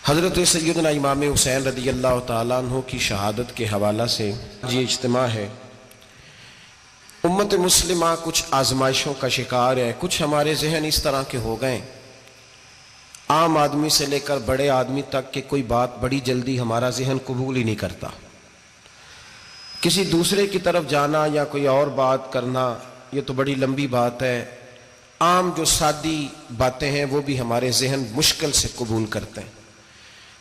حضرت سیدنا امام حسین رضی اللہ تعالیٰ عنہ کی شہادت کے حوالہ سے یہ اجتماع ہے۔ امت مسلمہ کچھ آزمائشوں کا شکار ہے۔ کچھ ہمارے ذہن اس طرح کے ہو گئے، عام آدمی سے لے کر بڑے آدمی تک کہ کوئی بات بڑی جلدی ہمارا ذہن قبول ہی نہیں کرتا۔ کسی دوسرے کی طرف جانا یا کوئی اور بات کرنا یہ تو بڑی لمبی بات ہے۔ عام جو سادی باتیں ہیں وہ بھی ہمارے ذہن مشکل سے قبول کرتے ہیں،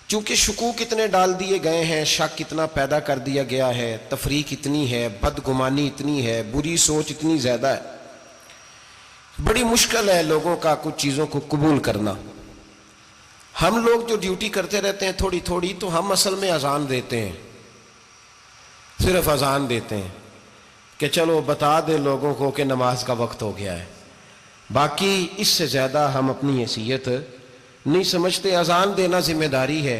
چونکہ شکوک اتنے ڈال دیے گئے ہیں، شک اتنا پیدا کر دیا گیا ہے، تفریق اتنی ہے، بدگمانی اتنی ہے، بری سوچ اتنی زیادہ ہے، بڑی مشکل ہے لوگوں کا کچھ چیزوں کو قبول کرنا۔ ہم لوگ جو ڈیوٹی کرتے رہتے ہیں تھوڑی تھوڑی، تو ہم اصل میں اذان دیتے ہیں، صرف اذان دیتے ہیں کہ چلو بتا دے لوگوں کو کہ نماز کا وقت ہو گیا ہے، باقی اس سے زیادہ ہم اپنی حیثیت نہیں سمجھتے۔ اذان دینا ذمہ داری ہے،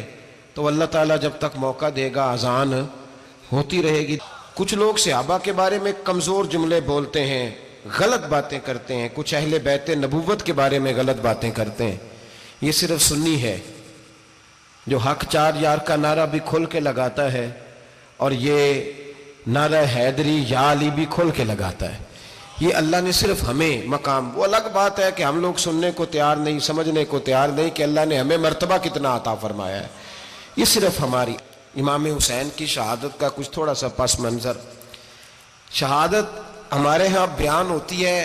تو اللہ تعالیٰ جب تک موقع دے گا اذان ہوتی رہے گی۔ کچھ لوگ صحابہ کے بارے میں کمزور جملے بولتے ہیں، غلط باتیں کرتے ہیں، کچھ اہل بیت نبوت کے بارے میں غلط باتیں کرتے ہیں۔ یہ صرف سنی ہے جو حق چار یار کا نعرہ بھی کھل کے لگاتا ہے، اور یہ نعرہ حیدری یا علی بھی کھل کے لگاتا ہے۔ یہ اللہ نے صرف ہمیں مقام، وہ الگ بات ہے کہ ہم لوگ سننے کو تیار نہیں، سمجھنے کو تیار نہیں کہ اللہ نے ہمیں مرتبہ کتنا عطا فرمایا ہے۔ یہ صرف ہماری امام حسین کی شہادت کا کچھ تھوڑا سا پس منظر۔ شہادت ہمارے ہاں بیان ہوتی ہے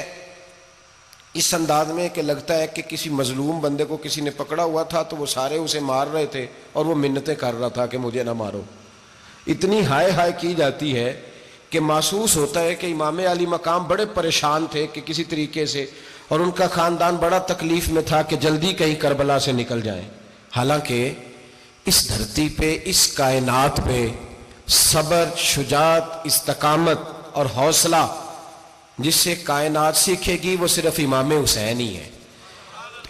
اس انداز میں کہ لگتا ہے کہ کسی مظلوم بندے کو کسی نے پکڑا ہوا تھا تو وہ سارے اسے مار رہے تھے اور وہ منتیں کر رہا تھا کہ مجھے نہ مارو۔ اتنی ہائے ہائے کی جاتی ہے کہ محسوس ہوتا ہے کہ امام علی مقام بڑے پریشان تھے کہ کسی طریقے سے، اور ان کا خاندان بڑا تکلیف میں تھا کہ جلدی کہیں کربلا سے نکل جائیں۔ حالانکہ اس دھرتی پہ، اس کائنات پہ صبر، شجاعت، استقامت اور حوصلہ جس سے کائنات سیکھے گی وہ صرف امام حسین ہی ہے۔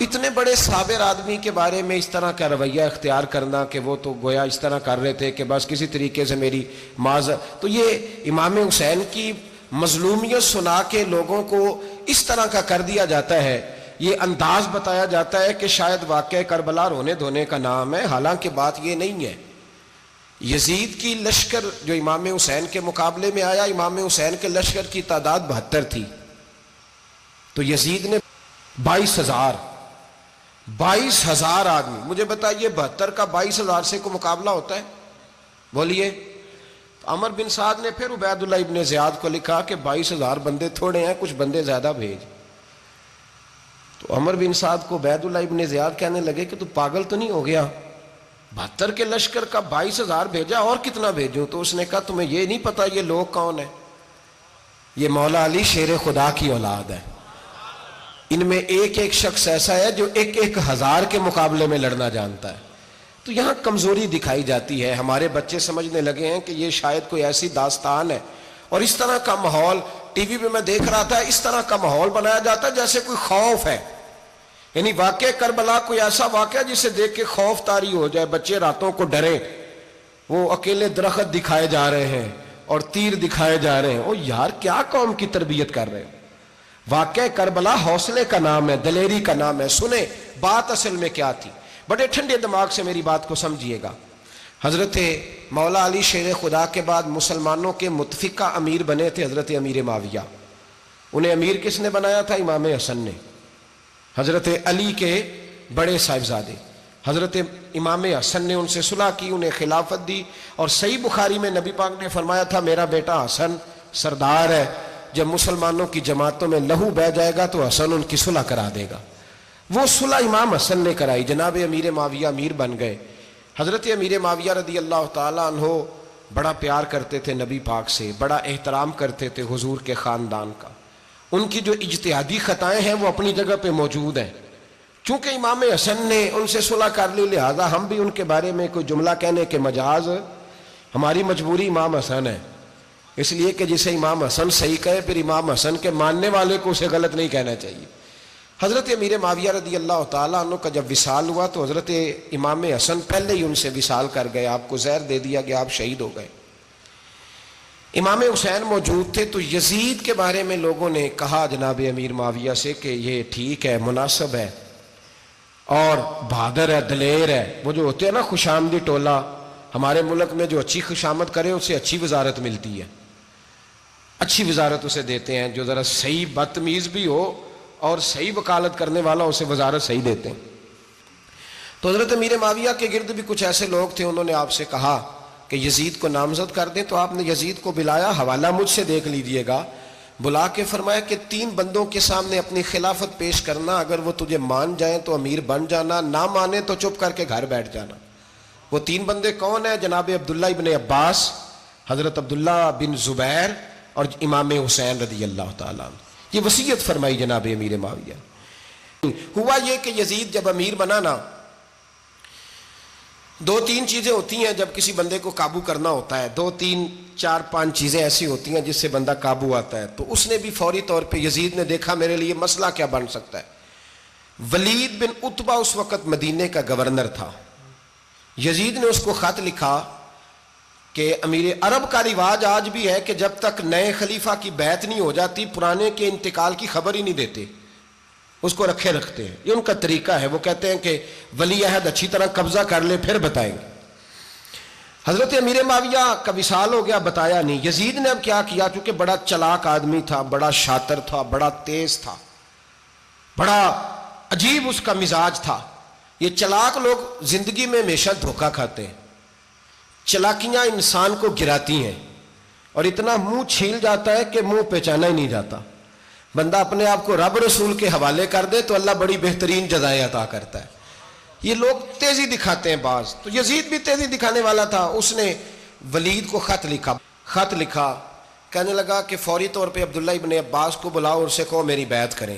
اتنے بڑے صابر آدمی کے بارے میں اس طرح کا رویہ اختیار کرنا کہ وہ تو گویا اس طرح کر رہے تھے کہ بس کسی طریقے سے میری تو یہ امام حسین کی مظلومیت سنا کے لوگوں کو اس طرح کا کر دیا جاتا ہے، یہ انداز بتایا جاتا ہے کہ شاید واقعہ کربلا رونے دھونے کا نام ہے، حالانکہ بات یہ نہیں ہے۔ یزید کی لشکر جو امام حسین کے مقابلے میں آیا، امام حسین کے لشکر کی تعداد 72 تھی، تو یزید نے 22,000 آدمی، مجھے بتائیے 72 کا 22,000 سے کو مقابلہ ہوتا ہے؟ بولیے۔ عمر بن سعد نے پھر عبید اللہ ابن زیاد کو لکھا کہ 22,000 بندے تھوڑے ہیں، کچھ بندے زیادہ بھیج۔ تو عمر بن سعد کو عبید اللہ ابن زیاد کہنے لگے کہ تو پاگل تو نہیں ہو گیا، 72 کے لشکر کا 22,000 بھیجا، اور کتنا بھیجوں؟ تو اس نے کہا تمہیں یہ نہیں پتا یہ لوگ کون ہیں؟ یہ مولا علی شیر خدا کی اولاد ہے، ان میں ایک ایک شخص ایسا ہے جو 1,000 کے مقابلے میں لڑنا جانتا ہے۔ تو یہاں کمزوری دکھائی جاتی ہے۔ ہمارے بچے سمجھنے لگے ہیں کہ یہ شاید کوئی ایسی داستان ہے، اور اس طرح کا ماحول ٹی وی پہ میں دیکھ رہا تھا، اس طرح کا ماحول بنایا جاتا ہے جیسے کوئی خوف ہے، یعنی واقع کربلا کوئی ایسا واقعہ جسے دیکھ کے خوف طاری ہو جائے، بچے راتوں کو ڈرے، وہ اکیلے درخت دکھائے جا رہے ہیں اور تیر دکھائے جا رہے ہیں۔ او یار کیا قوم کی تربیت کر رہے ہیں؟ واقعہ کربلا حوصلے کا نام ہے، دلیری کا نام ہے۔ سنیں بات اصل میں کیا تھی، بڑے ٹھنڈے دماغ سے میری بات کو سمجھیے گا۔ حضرت مولا علی شیر خدا کے بعد مسلمانوں کے متفقہ امیر بنے تھے حضرت امیر معاویہ۔ انہیں امیر کس نے بنایا تھا؟ امام حسن نے، حضرت علی کے بڑے صاحبزادے۔ حضرت امام حسن نے ان سے صلح کی، انہیں خلافت دی، اور صحیح بخاری میں نبی پاک نے فرمایا تھا میرا بیٹا حسن سردار ہے، جب مسلمانوں کی جماعتوں میں لہو بہہ جائے گا تو حسن ان کی صلح کرا دے گا۔ وہ صلح امام حسن نے کرائی، جناب امیر معاویہ امیر بن گئے۔ حضرت امیر معاویہ رضی اللہ تعالیٰ عنہ بڑا پیار کرتے تھے نبی پاک سے، بڑا احترام کرتے تھے حضور کے خاندان کا۔ ان کی جو اجتہادی خطائیں ہیں وہ اپنی جگہ پہ موجود ہیں، چونکہ امام حسن نے ان سے صلح کر لی، لہذا ہم بھی ان کے بارے میں کوئی جملہ کہنے کے مجاز، ہماری مجبوری امام حسن ہے، اس لیے کہ جسے امام حسن صحیح کہے پھر امام حسن کے ماننے والے کو اسے غلط نہیں کہنا چاہیے۔ حضرت امیر معاویہ رضی اللہ تعالیٰ عنہ کا جب وصال ہوا تو حضرت امام حسن پہلے ہی ان سے وصال کر گئے، آپ کو زہر دے دیا گیا، آپ شہید ہو گئے۔ امام حسین موجود تھے، تو یزید کے بارے میں لوگوں نے کہا جناب امیر معاویہ سے کہ یہ ٹھیک ہے، مناسب ہے، اور بہادر ہے، دلیر ہے. وہ جو ہوتے ہیں نا خوش آمدی ٹولہ، ہمارے ملک میں جو اچھی خوشامد کرے اسے اچھی وزارت ملتی ہے، اچھی وزارت اسے دیتے ہیں. جو ذرا صحیح بدتمیز بھی ہو اور صحیح وکالت کرنے والا اسے وزارت صحیح دیتے ہیں. تو حضرت امیر معاویہ کے گرد بھی کچھ ایسے لوگ تھے، انہوں نے آپ سے کہا کہ یزید کو نامزد کر دیں. تو آپ نے یزید کو بلایا، حوالہ مجھ سے دیکھ لیجئے گا. بلا کے فرمایا کہ 3 بندوں کے سامنے اپنی خلافت پیش کرنا، اگر وہ تجھے مان جائیں تو امیر بن جانا، نہ مانے تو چپ کر کے گھر بیٹھ جانا. وہ 3 بندے کون ہیں؟ جناب عبداللہ ابن عباس، حضرت عبداللہ بن زبیر اور امام حسین رضی اللہ تعالیٰ عنہ. یہ وصیت فرمائی جناب امیر معاویہ. ہوا یہ کہ یزید جب امیر بنا نا، 2-3 چیزیں ہوتی ہیں جب کسی بندے کو قابو کرنا ہوتا ہے، 2-3 4-5 چیزیں ایسی ہوتی ہیں جس سے بندہ قابو آتا ہے. تو اس نے بھی فوری طور پہ، یزید نے دیکھا میرے لیے مسئلہ کیا بن سکتا ہے. ولید بن عتبہ اس وقت مدینے کا گورنر تھا. یزید نے اس کو خط لکھا کہ امیر عرب کا رواج آج بھی ہے کہ جب تک نئے خلیفہ کی بیعت نہیں ہو جاتی پرانے کے انتقال کی خبر ہی نہیں دیتے، اس کو رکھے رکھتے ہیں. یہ ان کا طریقہ ہے. وہ کہتے ہیں کہ ولی عہد اچھی طرح قبضہ کر لے پھر بتائیں گے. حضرت امیر معاویہ کا وصال ہو گیا، بتایا نہیں. یزید نے اب کیا کیا، چونکہ بڑا چلاک آدمی تھا، بڑا شاطر تھا، بڑا تیز تھا، بڑا عجیب اس کا مزاج تھا. یہ چلاک لوگ زندگی میں ہمیشہ دھوکہ کھاتے ہیں. چلاکیاں انسان کو گراتی ہیں اور اتنا منہ چھیل جاتا ہے کہ منہ پہچانا ہی نہیں جاتا. بندہ اپنے آپ کو رب رسول کے حوالے کر دے تو اللہ بڑی بہترین جزائیں عطا کرتا ہے. یہ لوگ تیزی دکھاتے ہیں بعض. تو یزید بھی تیزی دکھانے والا تھا. اس نے ولید کو خط لکھا کہنے لگا کہ فوری طور پہ عبداللہ ابن عباس کو بلاؤ اور اسے کہو میری بیعت کریں.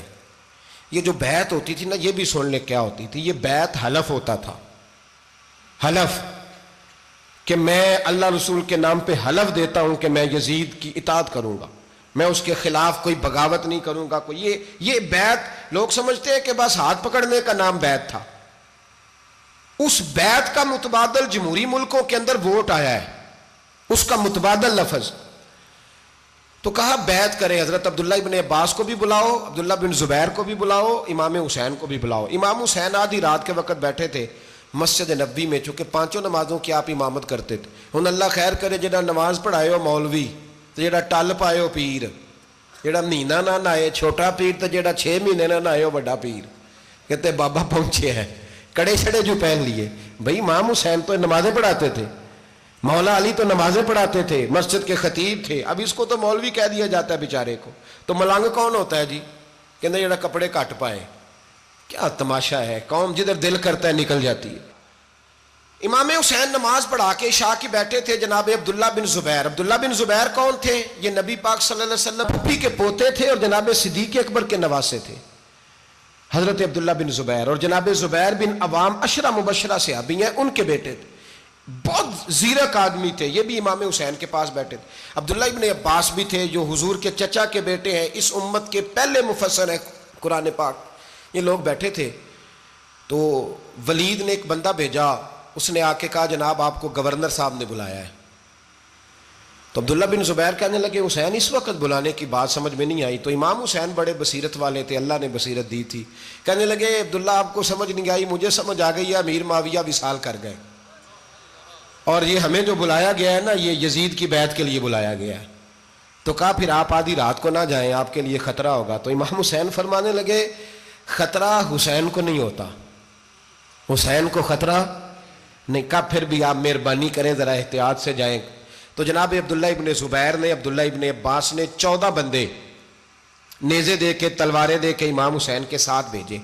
یہ جو بیعت ہوتی تھی نا، یہ بھی سن لے کیا ہوتی تھی. یہ بیعت حلف ہوتا تھا. حلف کہ میں اللہ رسول کے نام پہ حلف دیتا ہوں کہ میں یزید کی اطاعت کروں گا، میں اس کے خلاف کوئی بغاوت نہیں کروں گا. یہ بیعت لوگ سمجھتے ہیں کہ بس ہاتھ پکڑنے کا نام بیعت تھا. اس بیعت کا متبادل جمہوری ملکوں کے اندر ووٹ آیا ہے، اس کا متبادل لفظ. تو کہا بیعت کرے. حضرت عبداللہ ابن عباس کو بھی بلاؤ، عبداللہ بن زبیر کو بھی بلاؤ، امام حسین کو بھی بلاؤ. امام حسین آدھی رات کے وقت بیٹھے تھے مسجد نبوی میں، چونکہ 5 نمازوں کی آپ امامت کرتے تھے. ہن اللہ خیر کرے جڑا نماز پڑھائے ہو مولوی تو جڑا ٹل پائے ہو پیر، جڑا مہینہ نہ نہائے چھوٹا پیر تو جڑا 6 مہینے نہ نہائے ہو بڑا پیر. کہتے بابا پہنچے ہیں، کڑے چھڑے جو پہن لیے. بھائی امام حسین تو نمازیں پڑھاتے تھے، مولا علی تو نمازیں پڑھاتے تھے، مسجد کے خطیب تھے. اب اس کو تو مولوی کہہ دیا جاتا ہے بیچارے کو. تو ملنگ کون ہوتا ہے جی؟ کہتے جڑا کپڑے کٹ پائے. کیا تماشا ہے، قوم جدھر دل کرتا ہے نکل جاتی ہے. امام حسین نماز پڑھا کے عشاء کی بیٹھے تھے جناب عبداللہ بن زبیر. عبداللہ بن زبیر کون تھے؟ یہ نبی پاک صلی اللہ علیہ وسلم پھپھی کے پوتے تھے اور جناب صدیق اکبر کے نواسے تھے. حضرت عبداللہ بن زبیر اور جناب زبیر بن عوام عشرہ مبشرہ صحابی ہیں، ان کے بیٹے تھے. بہت زیرک آدمی تھے. یہ بھی امام حسین کے پاس بیٹھے تھے. عبداللہ ابن عباس بھی تھے جو حضور کے چچا کے بیٹے ہیں، اس امت کے پہلے مفسر ہیں قرآن پاک. یہ لوگ بیٹھے تھے. تو ولید نے ایک بندہ بھیجا، اس نے آ کے کہا جناب آپ کو گورنر صاحب نے بلایا ہے. تو عبداللہ بن زبیر کہنے لگے حسین اس وقت بلانے کی بات سمجھ میں نہیں آئی. تو امام حسین بڑے بصیرت والے تھے، اللہ نے بصیرت دی تھی. کہنے لگے عبداللہ آپ کو سمجھ نہیں آئی، مجھے سمجھ آ گئی ہے، امیر معاویہ وصال کر گئے اور یہ ہمیں جو بلایا گیا ہے نا، یہ یزید کی بیعت کے لیے بلایا گیا ہے. تو کہا پھر آپ آدھی رات کو نہ جائیں، آپ کے لیے خطرہ ہوگا. تو امام حسین فرمانے لگے خطرہ حسین کو نہیں ہوتا، حسین کو خطرہ نہیں. کہا پھر بھی آپ مہربانی کریں ذرا احتیاط سے جائیں. تو جناب عبداللہ ابن زبیر نے، عبداللہ ابن عباس نے 14 بندے نیزے دے کے، تلواریں دے کے امام حسین کے ساتھ بھیجے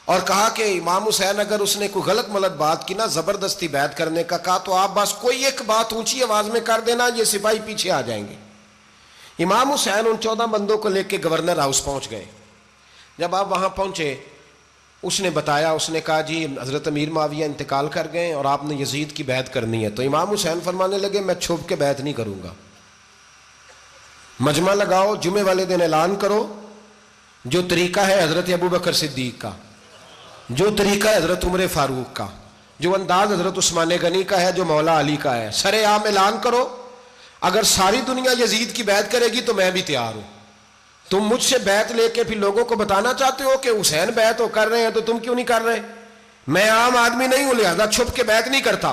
اور کہا کہ امام حسین اگر اس نے کوئی غلط ملت بات کی نا، زبردستی بیعت کرنے کا کہا، تو آپ بس کوئی ایک بات اونچی آواز میں کر دینا، یہ سپاہی پیچھے آ جائیں گے. امام حسین ان 14 بندوں کو لے کے گورنر ہاؤس پہنچ گئے. جب آپ وہاں پہنچے اس نے بتایا، اس نے کہا جی حضرت امیر معاویہ انتقال کر گئے اور آپ نے یزید کی بیعت کرنی ہے. تو امام حسین فرمانے لگے میں چھپ کے بیعت نہیں کروں گا. مجمع لگاؤ، جمعے والے دن اعلان کرو، جو طریقہ ہے حضرت ابوبکر صدیق کا، جو طریقہ ہے حضرت عمر فاروق کا، جو انداز حضرت عثمان غنی کا ہے، جو مولا علی کا ہے، سر عام اعلان کرو. اگر ساری دنیا یزید کی بیعت کرے گی تو میں بھی تیار ہوں. تم مجھ سے بیعت لے کے پھر لوگوں کو بتانا چاہتے ہو کہ حسین بیعت کر رہے ہیں تو تم کیوں نہیں کر رہے؟ میں عام آدمی نہیں ہوں لہذا چھپ کے بیعت نہیں کرتا.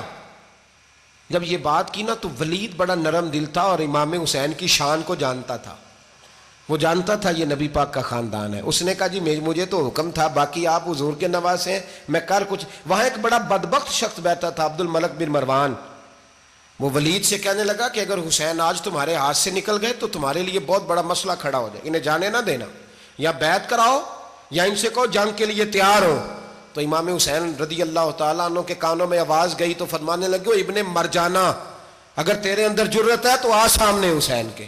جب یہ بات کی نا تو ولید بڑا نرم دل تھا اور امام حسین کی شان کو جانتا تھا. وہ جانتا تھا یہ نبی پاک کا خاندان ہے. اس نے کہا جی مجھے تو حکم تھا، باقی آپ حضور کے نواز ہیں، میں کر کچھ. وہاں ایک بڑا بدبخت شخص بیٹھا تھا، عبد الملک بن مروان. وہ ولید سے کہنے لگا کہ اگر حسین آج تمہارے ہاتھ سے نکل گئے تو تمہارے لیے بہت بڑا مسئلہ کھڑا ہو جائے، انہیں جانے نہ دینا، یا بیعت کراؤ یا ان سے کہو جنگ کے لیے تیار ہو. تو امام حسین رضی اللہ تعالیٰ عنہ کے کانوں میں آواز گئی تو فرمانے لگے ابن مرجانہ، اگر تیرے اندر جرت ہے تو آ سامنے حسین کے،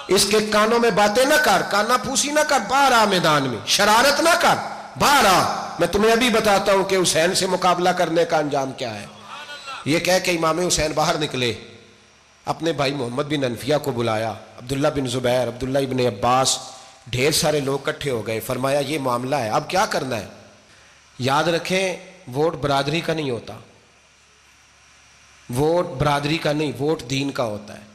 اس کے کانوں میں باتیں نہ کر، کانا پھوسی نہ کر، باہر آ میدان میں، شرارت نہ کر، باہر آ، میں تمہیں ابھی بتاتا ہوں کہ حسین سے مقابلہ کرنے کا انجام کیا ہے. یہ کہہ کہ امام حسین باہر نکلے، اپنے بھائی محمد بن انفیہ کو بلایا، عبداللہ بن زبیر، عبداللہ ابن عباس، ڈھیر سارے لوگ اکٹھے ہو گئے. فرمایا یہ معاملہ ہے، اب کیا کرنا ہے. یاد رکھیں ووٹ برادری کا نہیں ہوتا، ووٹ برادری کا نہیں، ووٹ دین کا ہوتا ہے.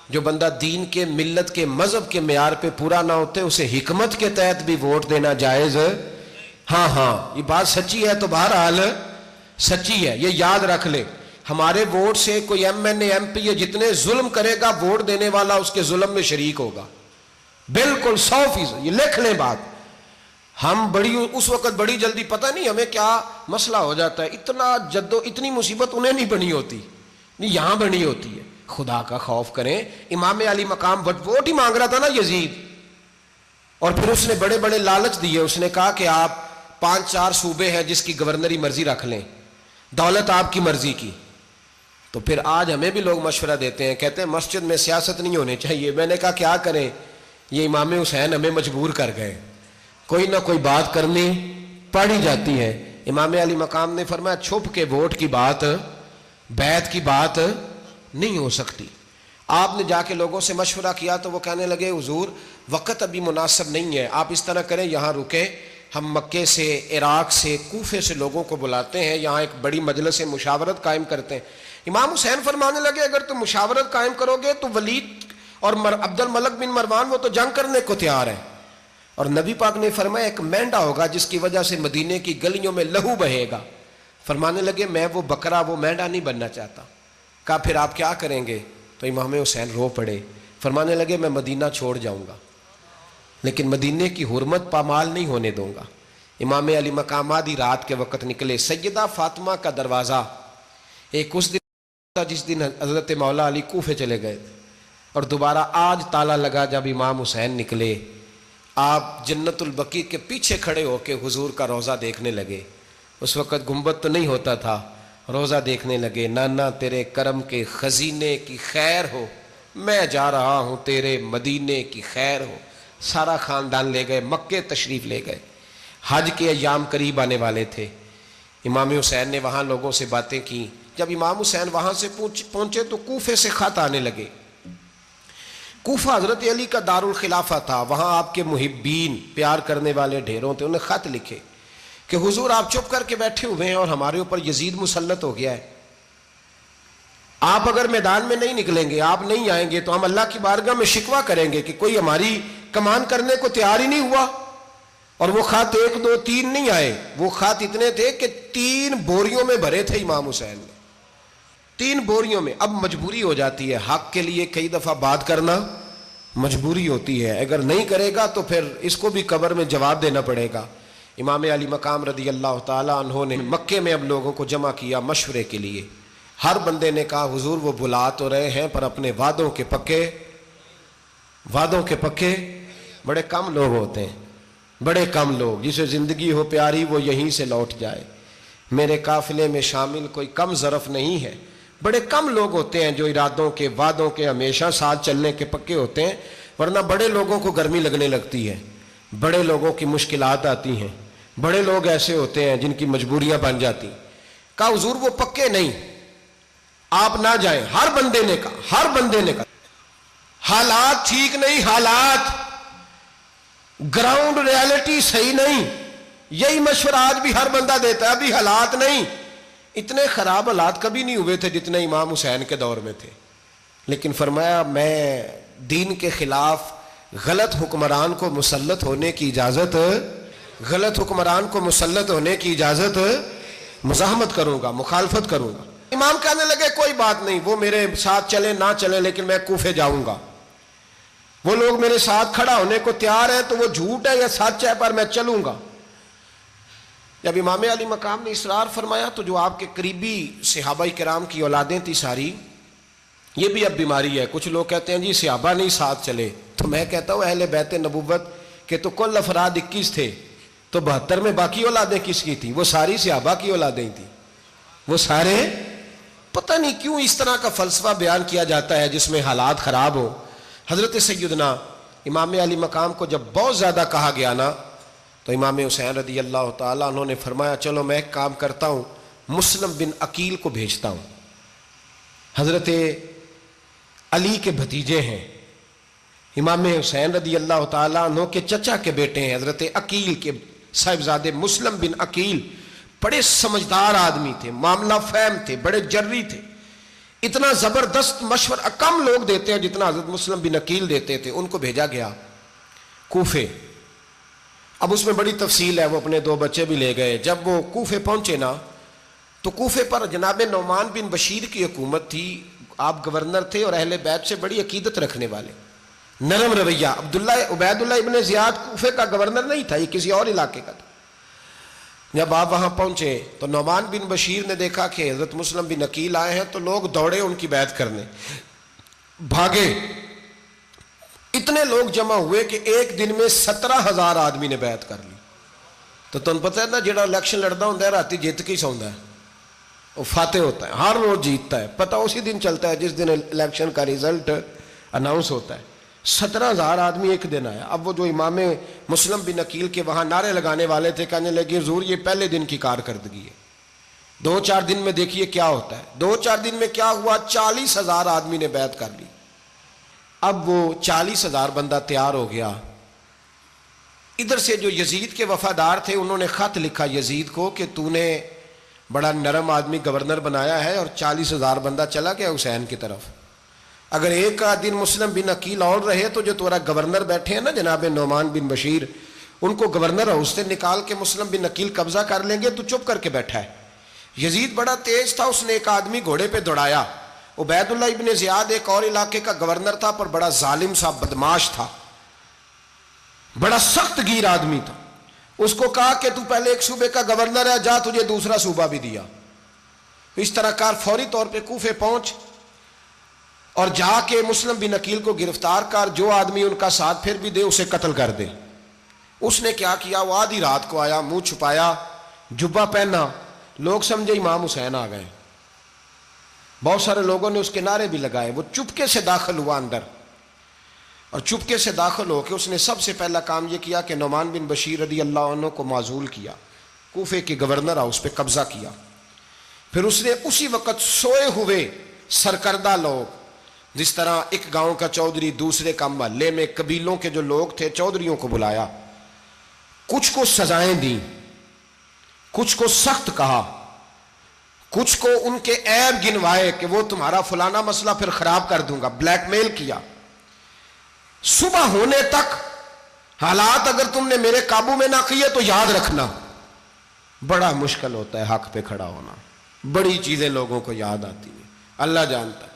جو بندہ دین کے، ملت کے، مذہب کے معیار پہ پورا نہ ہوتے اسے حکمت کے تحت بھی ووٹ دینا جائز. ہاں یہ بات سچی ہے تو بہرحال سچی ہے، یہ یاد رکھ لے. ہمارے ووٹ سے کوئی ایم این اے، ایم پی اے جتنے ظلم کرے گا، ووٹ دینے والا اس کے ظلم میں شریک ہوگا، بالکل 100%. یہ لکھ لیں بات. ہم اس وقت بڑی جلدی، پتہ نہیں ہمیں کیا مسئلہ ہو جاتا ہے، اتنی مصیبت انہیں نہیں بنی ہوتی، نہیں یہاں بنی ہوتی ہے. خدا کا خوف کریں. امام علی مقام ووٹ ہی مانگ رہا تھا نا یزید، اور پھر اس نے بڑے بڑے لالچ دیے. اس نے کہا کہ آپ 5-4 صوبے ہیں جس کی گورنری مرضی رکھ لیں، دولت آپ کی مرضی کی. تو پھر آج ہمیں بھی لوگ مشورہ دیتے ہیں، کہتے ہیں مسجد میں سیاست نہیں ہونی چاہیے. میں نے کہا کیا کریں، یہ امام حسین ہمیں مجبور کر گئے، کوئی نہ کوئی بات کرنی پڑ ہی جاتی ہے. امام علی مقام نے فرمایا چھپ کے ووٹ کی بات، بیعت کی بات نہیں ہو سکتی. آپ نے جا کے لوگوں سے مشورہ کیا تو وہ کہنے لگے حضور وقت ابھی مناسب نہیں ہے، آپ اس طرح کریں یہاں رکیں، ہم مکے سے، عراق سے، کوفے سے لوگوں کو بلاتے ہیں، یہاں ایک بڑی مجلس مشاورت قائم کرتے ہیں. امام حسین فرمانے لگے اگر تم مشاورت قائم کرو گے تو ولید اور عبد الملک بن مروان وہ تو جنگ کرنے کو تیار ہے، اور نبی پاک نے فرمایا ایک مینڈا ہوگا جس کی وجہ سے مدینے کی گلیوں میں لہو بہے گا. فرمانے لگے میں وہ بکرا، وہ مینڈا نہیں بننا چاہتا. کہا پھر آپ کیا کریں گے؟ تو امام حسین رو پڑے. فرمانے لگے میں مدینہ چھوڑ جاؤں گا لیکن مدینے کی حرمت پامال نہیں ہونے دوں گا. امام علی مقام آدھی رات کے وقت نکلے. سیدہ فاطمہ کا دروازہ ایک اس دن تھا جس دن حضرت مولا علی کوفے چلے گئے تھے، اور دوبارہ آج تالا لگا جب امام حسین نکلے. آپ جنت البقیع کے پیچھے کھڑے ہو کے حضور کا روضہ دیکھنے لگے. اس وقت گنبد تو نہیں ہوتا تھا، روضہ دیکھنے لگے. نانا تیرے کرم کے خزینے کی خیر ہو، میں جا رہا ہوں تیرے مدینے کی خیر ہو. سارا خاندان لے گئے، مکے تشریف لے گئے. حج کے ایام قریب آنے والے تھے. امام حسین نے وہاں لوگوں سے باتیں کی. جب امام حسین وہاں سے پہنچے تو کوفے سے خط آنے لگے. کوفہ حضرت علی کا دارالخلافہ تھا، وہاں آپ کے محبین، پیار کرنے والے ڈھیروں تھے. انہیں خط لکھے کہ حضور آپ چپ کر کے بیٹھے ہوئے ہیں اور ہمارے اوپر یزید مسلط ہو گیا ہے. آپ اگر میدان میں نہیں نکلیں گے، آپ نہیں آئیں گے تو ہم اللہ کی بارگاہ میں شکوہ کریں گے کہ کوئی ہماری کمان کرنے کو تیار ہی نہیں ہوا. اور وہ خط 1 2 3 نہیں آئے، وہ خط اتنے تھے کہ 3 بوریوں میں بھرے تھے امام حسین نے، 3 بوریوں میں. اب مجبوری ہو جاتی ہے، حق کے لیے کئی دفعہ بات کرنا مجبوری ہوتی ہے. اگر نہیں کرے گا تو پھر اس کو بھی قبر میں جواب دینا پڑے گا. امام علی مقام رضی اللہ تعالیٰ عنہ نے مکے میں اب لوگوں کو جمع کیا مشورے کے لیے. ہر بندے نے کہا حضور وہ بلا تو رہے ہیں پر اپنے وعدوں کے پکے. بڑے کم لوگ ہوتے ہیں، بڑے کم لوگ، جسے زندگی ہو پیاری وہ یہیں سے لوٹ جائے. میرے قافلے میں شامل کوئی کم ظرف نہیں ہے. بڑے کم لوگ ہوتے ہیں جو ارادوں کے، وعدوں کے ہمیشہ ساتھ چلنے کے پکے ہوتے ہیں، ورنہ بڑے لوگوں کو گرمی لگنے لگتی ہے، بڑے لوگوں کی مشکلات آتی ہیں، بڑے لوگ ایسے ہوتے ہیں جن کی مجبوریاں بن جاتی. کہا حضور وہ پکے نہیں، آپ نہ جائیں. ہر بندے نے کہا حالات ٹھیک نہیں، حالات گراؤنڈ ریالٹی صحیح نہیں. یہی مشورہ آج بھی ہر بندہ دیتا ہے، ابھی حالات نہیں. اتنے خراب حالات کبھی نہیں ہوئے تھے جتنے امام حسین کے دور میں تھے. لیکن فرمایا میں دین کے خلاف غلط حکمران کو مسلط ہونے کی اجازت غلط حکمران کو مسلط ہونے کی اجازت مزاحمت کروں گا، مخالفت کروں گا۔ امام کہنے لگے کوئی بات نہیں، وہ میرے ساتھ چلے نہ چلے لیکن میں کوفے جاؤں گا، وہ لوگ میرے ساتھ کھڑا ہونے کو تیار ہے تو وہ جھوٹ ہے یا سچ ہے پر میں چلوں گا۔ جب امام علی مقام نے اصرار فرمایا تو جو آپ کے قریبی صحابہ کرام کی اولادیں تھی ساری، یہ بھی اب بیماری ہے، کچھ لوگ کہتے ہیں جی صحابہ نہیں ساتھ چلے، تو میں کہتا ہوں اہل بیت نبوت کے تو کل افراد 21 تھے، تو 72 میں باقی اولادیں کس کی تھیں؟ وہ ساری صحابہ کی اولادیں تھیں، وہ سارے، پتہ نہیں کیوں اس طرح کا فلسفہ بیان کیا جاتا ہے جس میں حالات خراب ہو۔ حضرت سیدنا امام علی مقام کو جب بہت زیادہ کہا گیا نا تو امام حسین رضی اللہ تعالیٰ عنہ نے فرمایا چلو میں ایک کام کرتا ہوں، مسلم بن عقیل کو بھیجتا ہوں، حضرت علی کے بھتیجے ہیں، امام حسین رضی اللہ تعالیٰ عنہ کے چچا کے بیٹے ہیں، حضرت عقیل کے صاحبزادے مسلم بن عقیل بڑے سمجھدار آدمی تھے، معاملہ فہم تھے، بڑے جری تھے، اتنا زبردست مشورہ کم لوگ دیتے ہیں جتنا حضرت مسلم بن عقیل دیتے تھے۔ ان کو بھیجا گیا کوفے۔ اب اس میں بڑی تفصیل ہے، وہ اپنے 2 بچے بھی لے گئے۔ جب وہ کوفے پہنچے نا تو کوفے پر جناب نعمان بن بشیر کی حکومت تھی، آپ گورنر تھے اور اہل بیت سے بڑی عقیدت رکھنے والے، نرم رویہ۔ عبید اللہ ابن زیاد کوفے کا گورنر نہیں تھا، یہ کسی اور علاقے کا تھا۔ جب آپ وہاں پہنچے تو نعمان بن بشیر نے دیکھا کہ حضرت مسلم بن عقیل آئے ہیں تو لوگ دوڑے ان کی بیعت کرنے، بھاگے، اتنے لوگ جمع ہوئے کہ ایک دن میں 17,000 آدمی نے بیعت کر لی۔ تو تم پتہ ہے نا جڑا الیکشن لڑتا ہوں راتی جیت کے سوندا ہے، وہ فاتح ہوتا ہے، ہر روز جیتتا ہے، پتہ اسی دن چلتا ہے جس دن الیکشن کا ریزلٹ اناؤنس ہوتا ہے۔ 17,000 آدمی ایک دن آیا۔ اب وہ جو امام مسلم بن عقیل کے وہاں نعرے لگانے والے تھے کہنے لگے حضور یہ پہلے دن کی کارکردگی ہے، 2-4 دن میں دیکھیے کیا ہوتا ہے۔ 2-4 دن میں کیا ہوا، 40,000 آدمی نے بیعت کر لی۔ اب وہ 40,000 بندہ تیار ہو گیا۔ ادھر سے جو یزید کے وفادار تھے انہوں نے خط لکھا یزید کو کہ تو نے بڑا نرم آدمی گورنر بنایا ہے اور 40,000 بندہ چلا گیا حسین کی طرف، اگر ایک دن مسلم بن عقیل اور رہے تو جو تمہارا گورنر بیٹھے ہیں نا جناب نعمان بن بشیر، ان کو گورنر ہاؤس سے نکال کے مسلم بن عقیل قبضہ کر لیں گے، تو چپ کر کے بیٹھا ہے۔ یزید بڑا تیز تھا، اس نے ایک آدمی گھوڑے پہ دوڑایا۔ عبید اللہ ابن زیاد ایک اور علاقے کا گورنر تھا پر بڑا ظالم سا بدماش تھا، بڑا سخت گیر آدمی تھا۔ اس کو کہا کہ تو پہلے ایک صوبے کا گورنر ہے، جا تجھے دوسرا صوبہ بھی دیا، اس طرح کار فوری طور پہ کوفے پہنچ اور جا کے مسلم بن عقیل کو گرفتار کر، جو آدمی ان کا ساتھ پھر بھی دے اسے قتل کر دے۔ اس نے کیا کیا، وہ آدھی رات کو آیا، منہ چھپایا، جبہ پہنا، لوگ سمجھے امام حسین آ گئے۔ بہت سارے لوگوں نے اس کے نعرے بھی لگائے۔ وہ چپکے سے داخل ہوا اندر، اور چپکے سے داخل ہو کے اس نے سب سے پہلا کام یہ کیا کہ نعمان بن بشیر رضی اللہ عنہ کو معزول کیا، کوفے کے گورنر ہاؤس پہ قبضہ کیا۔ پھر اس نے اسی وقت سوئے ہوئے سرکردہ لوگ، جس طرح ایک گاؤں کا چودھری دوسرے کا محلے میں قبیلوں کے جو لوگ تھے چودھریوں کو بلایا، کچھ کو سزائیں دیں، کچھ کو سخت کہا، کچھ کو ان کے عیب گنوائے کہ وہ تمہارا فلانا مسئلہ پھر خراب کر دوں گا، بلیک میل کیا۔ صبح ہونے تک حالات اگر تم نے میرے قابو میں نہ کیے تو یاد رکھنا بڑا مشکل ہوتا ہے حق پہ کھڑا ہونا، بڑی چیزیں لوگوں کو یاد آتی ہیں، اللہ جانتا ہے،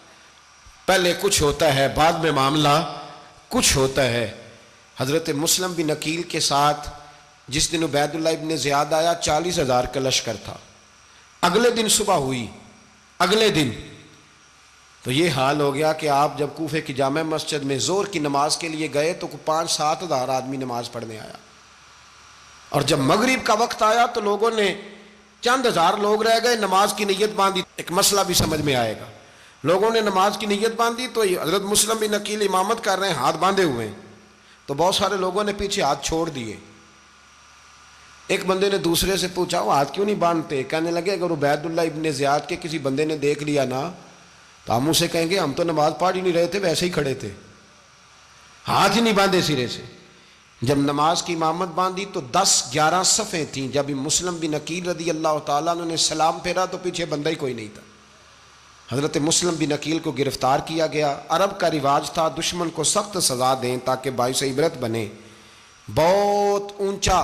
پہلے کچھ ہوتا ہے بعد میں معاملہ کچھ ہوتا ہے۔ حضرت مسلم بن عقیل کے ساتھ جس دن عبید اللہ ابن زیاد آیا 40,000 کا لشکر تھا، اگلے دن صبح ہوئی، اگلے دن تو یہ حال ہو گیا کہ آپ جب کوفے کی جامع مسجد میں زور کی نماز کے لیے گئے تو 5-7 ہزار آدمی نماز پڑھنے آیا، اور جب مغرب کا وقت آیا تو لوگوں نے چند ہزار لوگ رہ گئے، نماز کی نیت باندھی۔ ایک مسئلہ بھی سمجھ میں آئے گا، لوگوں نے نماز کی نیت باندھی تو حضرت مسلم بن عقیل امامت کر رہے ہیں، ہاتھ باندھے ہوئے ہیں، تو بہت سارے لوگوں نے پیچھے ہاتھ چھوڑ دیے۔ ایک بندے نے دوسرے سے پوچھا وہ ہاتھ کیوں نہیں باندھتے؟ کہنے لگے اگر عبید اللہ ابن زیاد کے کسی بندے نے دیکھ لیا نا تو ہم اسے کہیں گے ہم تو نماز پڑھ ہی نہیں رہے تھے، ویسے ہی کھڑے تھے، ہاتھ ہی نہیں باندھے سرے سے۔ جب نماز کی امامت باندھی تو 10-11 صفیں تھیں، جب مسلم بن عقیل رضی اللہ تعالیٰ عنہ نے سلام پھیرا تو پیچھے بندہ ہی کوئی نہیں تھا۔ حضرت مسلم بن عقیل کو گرفتار کیا گیا۔ عرب کا رواج تھا دشمن کو سخت سزا دیں تاکہ باعث عبرت بنے، بہت اونچا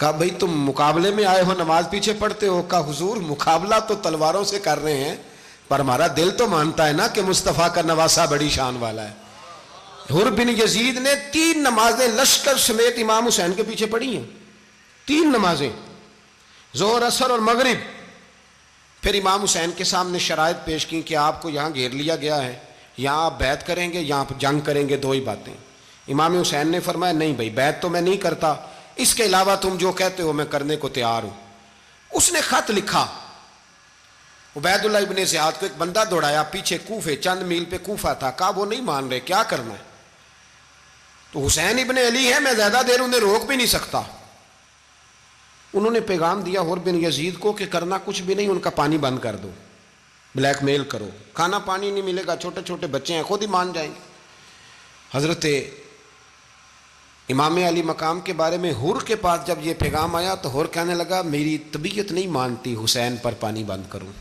کہا بھئی تم مقابلے میں آئے ہو نماز پیچھے پڑھتے ہو؟ کہا حضور مقابلہ تو تلواروں سے کر رہے ہیں پر ہمارا دل تو مانتا ہے نا کہ مصطفیٰ کا نواسہ بڑی شان والا ہے۔ حر بن یزید نے 3 نمازیں لشکر سمیت امام حسین کے پیچھے پڑھی ہیں، 3 نمازیں، ظہر عصر اور مغرب۔ پھر امام حسین کے سامنے شرائط پیش کی کہ آپ کو یہاں گھیر لیا گیا ہے، یہاں آپ بیعت کریں گے، یہاں جنگ کریں گے، 2 ہی باتیں۔ امام حسین نے فرمایا نہیں بھائی بیعت تو میں نہیں کرتا، اس کے علاوہ تم جو کہتے ہو میں کرنے کو تیار ہوں۔ اس نے خط لکھا، عبید اللہ ابن زیاد کو ایک بندہ دوڑایا پیچھے کوفے، چند میل پہ کوفہ تھا، کہا وہ نہیں مان رہے، کیا کرنا ہے؟ تو حسین ابن علی ہے، میں زیادہ دیر انہیں روک بھی نہیں سکتا۔ انہوں نے پیغام دیا حر بن یزید کو کہ کرنا کچھ بھی نہیں، ان کا پانی بند کر دو، بلیک میل کرو، کھانا پانی نہیں ملے گا، چھوٹے چھوٹے بچے ہیں، خود ہی مان جائیں گے۔ حضرت امام علی مقام کے بارے میں حر کے پاس جب یہ پیغام آیا تو حر کہنے لگا میری طبیعت نہیں مانتی حسین پر پانی بند کروں،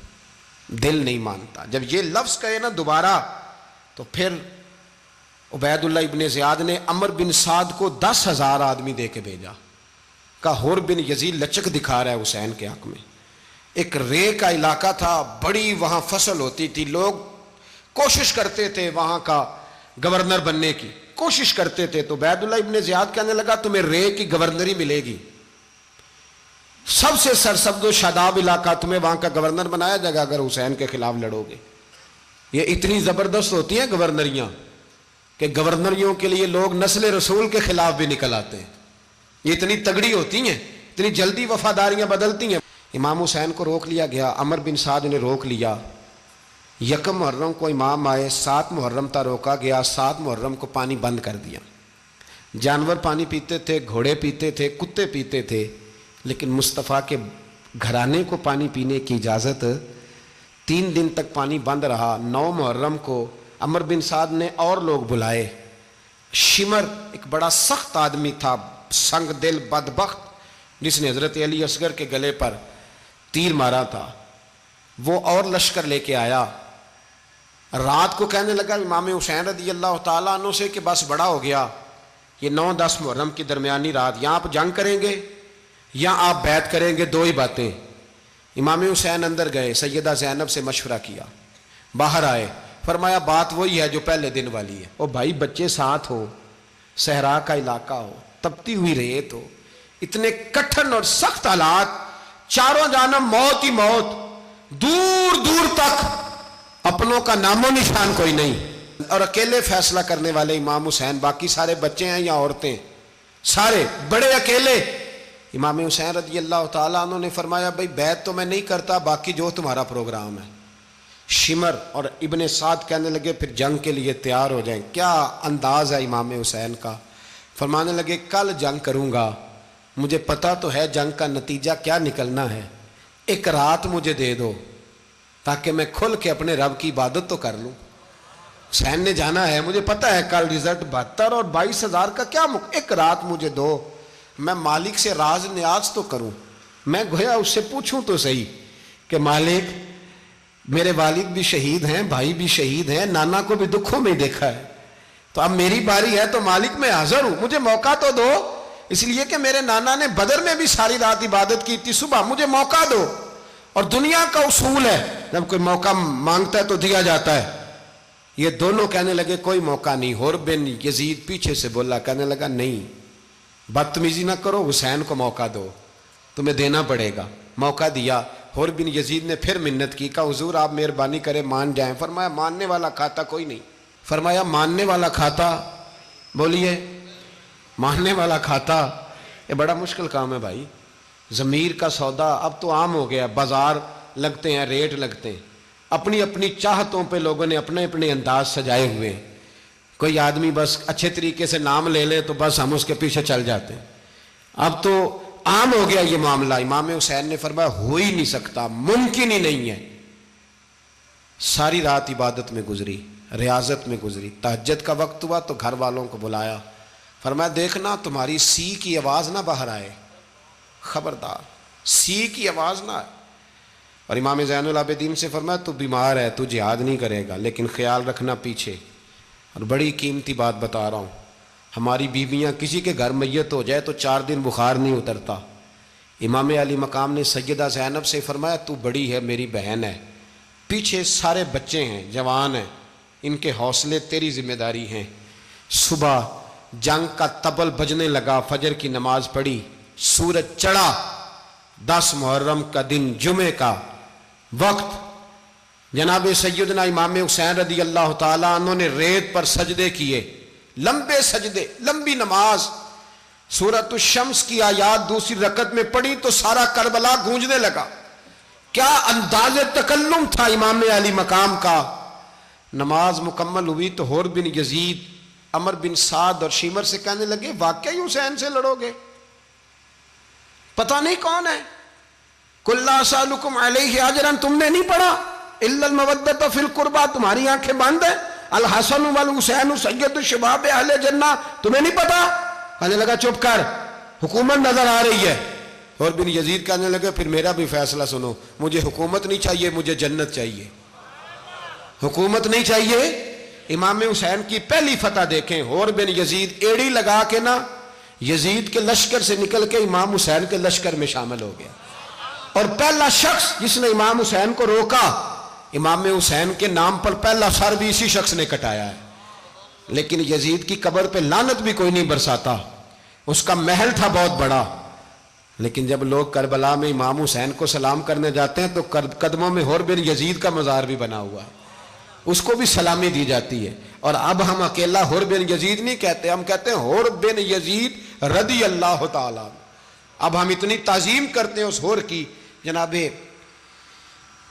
دل نہیں مانتا۔ جب یہ لفظ کہے نا دوبارہ تو پھر عبید اللہ ابن زیاد نے عمر بن سعد کو 10,000 آدمی دے کے بھیجا، کہا حر بن یزید لچک دکھا رہا ہے حسین کے حق میں۔ ایک رے کا علاقہ تھا، بڑی وہاں فصل ہوتی تھی، لوگ کوشش کرتے تھے وہاں کا گورنر بننے کی، کوشش کرتے تھے۔ تو عبید اللہ ابن زیاد کہنے لگا تمہیں رے کی گورنری ملے گی، سب سے سرسبز و شاداب علاقہ، تمہیں وہاں کا گورنر بنایا جائے گا اگر حسین کے خلاف لڑو گے۔ یہ اتنی زبردست ہوتی ہیں گورنریاں کہ گورنریوں کے لیے لوگ نسل رسول کے خلاف بھی نکل آتے ہیں، یہ اتنی تگڑی ہوتی ہیں، اتنی جلدی وفاداریاں بدلتی ہیں۔ امام حسین کو روک لیا گیا، عمر بن سعد نے روک لیا۔ 1 محرم کو امام آئے، 7 محرم تا روکا گیا، 7 محرم کو پانی بند کر دیا۔ جانور پانی پیتے تھے، گھوڑے پیتے تھے، کتے پیتے تھے، لیکن مصطفیٰ کے گھرانے کو پانی پینے کی اجازت، 3 دن تک پانی بند رہا۔ 9 محرم کو عمر بن سعد نے اور لوگ بلائے۔ شمر ایک بڑا سخت آدمی تھا، سنگ دل بدبخت، جس نے حضرت علی اصغر کے گلے پر تیر مارا تھا، وہ اور لشکر لے کے آیا۔ رات کو کہنے لگا امام حسین رضی اللہ تعالیٰ عنہ سے کہ بس بڑا ہو گیا، یہ 9-10 محرم کی درمیانی رات، یا آپ جنگ کریں گے یا آپ بیعت کریں گے، 2 ہی باتیں۔ امام حسین اندر گئے، سیدہ زینب سے مشورہ کیا، باہر آئے، فرمایا بات وہی ہے جو پہلے دن والی ہے۔ او بھائی بچے ساتھ ہو، صحرا کا علاقہ ہو، تپتی ہوئی ریت ہو، اتنے کٹھن اور سخت حالات، چاروں جانب موت ہی موت، دور دور تک اپنوں کا نام و نشان کوئی نہیں، اور اکیلے فیصلہ کرنے والے امام حسین، باقی سارے بچے ہیں یا عورتیں، سارے بڑے اکیلے۔ امام حسین رضی اللہ تعالیٰ عنہ نے فرمایا بھائی بیعت تو میں نہیں کرتا، باقی جو تمہارا پروگرام ہے۔ شمر اور ابن سعد کہنے لگے پھر جنگ کے لیے تیار ہو جائیں۔ کیا انداز ہے امام حسین کا، فرمانے لگے کل جنگ کروں گا، مجھے پتا تو ہے جنگ کا نتیجہ کیا نکلنا ہے، 1 رات مجھے دے دو تاکہ میں کھل کے اپنے رب کی عبادت تو کر لوں۔ حسین نے جانا ہے، مجھے پتا ہے کل رزلٹ 72 اور 22,000 کا کیا 1 رات مجھے دو، میں مالک سے راز نیاز تو کروں، میں گویا اس سے پوچھوں تو صحیح کہ مالک میرے والد بھی شہید ہیں، بھائی بھی شہید ہیں، نانا کو بھی دکھوں میں دیکھا ہے، تو اب میری باری ہے تو مالک میں حاضر ہوں، مجھے موقع تو دو، اس لیے کہ میرے نانا نے بدر میں بھی ساری رات عبادت کی تھی، صبح مجھے موقع دو۔ اور دنیا کا اصول ہے جب کوئی موقع مانگتا ہے تو دیا جاتا ہے۔ یہ دونوں کہنے لگے کوئی موقع نہیں۔ حر بن یزید پیچھے سے بولا، کہنے لگا نہیں بدتمیزی نہ کرو، حسین کو موقع دو، تمہیں دینا پڑے گا۔ موقع دیا۔ حر بن یزید نے پھر منت کی، کہا حضور آپ مہربانی کریں مان جائیں۔ فرمایا ماننے والا کھاتا کوئی نہیں۔ فرمایا ماننے والا کھاتا، بولیے ماننے والا کھاتا، یہ بڑا مشکل کام ہے بھائی۔ ضمیر کا سودا اب تو عام ہو گیا، بازار لگتے ہیں، ریٹ لگتے ہیں، اپنی اپنی چاہتوں پہ لوگوں نے اپنے اپنے انداز سجائے ہوئے ہیں۔ کوئی آدمی بس اچھے طریقے سے نام لے لے تو بس ہم اس کے پیچھے چل جاتے ہیں، اب تو عام ہو گیا یہ معاملہ۔ امام حسین نے فرمایا ہو ہی نہیں سکتا، ممکن ہی نہیں ہے۔ ساری رات عبادت میں گزری، ریاضت میں گزری، تہجد کا وقت ہوا تو گھر والوں کو بلایا، فرمایا دیکھنا تمہاری سی کی آواز نہ باہر آئے، خبردار سی کی آواز نہ آئے۔ اور امام زین العابدین سے فرمایا تو بیمار ہے، تو جہاد نہیں کرے گا، لیکن خیال رکھنا پیچھے۔ اور بڑی قیمتی بات بتا رہا ہوں، ہماری بیویاں کسی کے گھر میت ہو جائے تو 4 دن بخار نہیں اترتا، امام علی مقام نے سیدہ زینب سے فرمایا تو بڑی ہے، میری بہن ہے، پیچھے سارے بچے ہیں، جوان ہیں، ان کے حوصلے تیری ذمہ داری ہیں۔ صبح جنگ کا طبل بجنے لگا، فجر کی نماز پڑھی، سورج چڑھا، 10 محرم کا دن، جمعے کا وقت، جناب سیدنا امام حسین رضی اللہ تعالیٰ عنہ نے ریت پر سجدے کیے، لمبے سجدے، لمبی نماز، سورۃ الشمس کی آیات دوسری رکعت میں پڑھی تو سارا کربلا گونجنے لگا۔ کیا انداز تکلم تھا امام علی مقام کا۔ نماز مکمل ہوئی تو حور بن یزید، عمر بن سعد اور شیمر سے کہنے لگے واقعی حسین سے لڑو گے؟ پتہ نہیں کون ہے۔ قُلْ لَا أَسْأَلُكُمْ عَلَيْهِ أَجْرًا، تم نے نہیں پڑھا إِلَّا الْمَوَدَّةَ فِي الْقُرْبَى، تمہاری آنکھیں بند ہیں، الحسن والحسین سید الشباب اہل جنہ، تمہیں نہیں پتا؟ کہنے لگا چپ کر، حکومت نظر آ رہی ہے۔ اور بن یزید کہنے لگے پھر میرا بھی فیصلہ سنو، مجھے حکومت نہیں چاہیے، مجھے جنت چاہیے۔ حکومت نہیں چاہیے۔ امام حسین کی پہلی فتح دیکھیں، اور بن یزید ایڑی لگا کے نا یزید کے لشکر سے نکل کے امام حسین کے لشکر میں شامل ہو گیا، اور پہلا شخص جس نے امام حسین کو روکا، امام حسین کے نام پر پہلا سر بھی اسی شخص نے کٹایا ہے۔ لیکن یزید کی قبر پہ لعنت بھی کوئی نہیں برساتا، اس کا محل تھا بہت بڑا، لیکن جب لوگ کربلا میں امام حسین کو سلام کرنے جاتے ہیں تو قدموں میں حور بن یزید کا مزار بھی بنا ہوا ہے، اس کو بھی سلامی دی جاتی ہے۔ اور اب ہم اکیلا حور بن یزید نہیں کہتے، ہم کہتے ہیں حور بن یزید رضی اللہ تعالیٰ۔ اب ہم اتنی تعظیم کرتے ہیں اس حور کی۔ جناب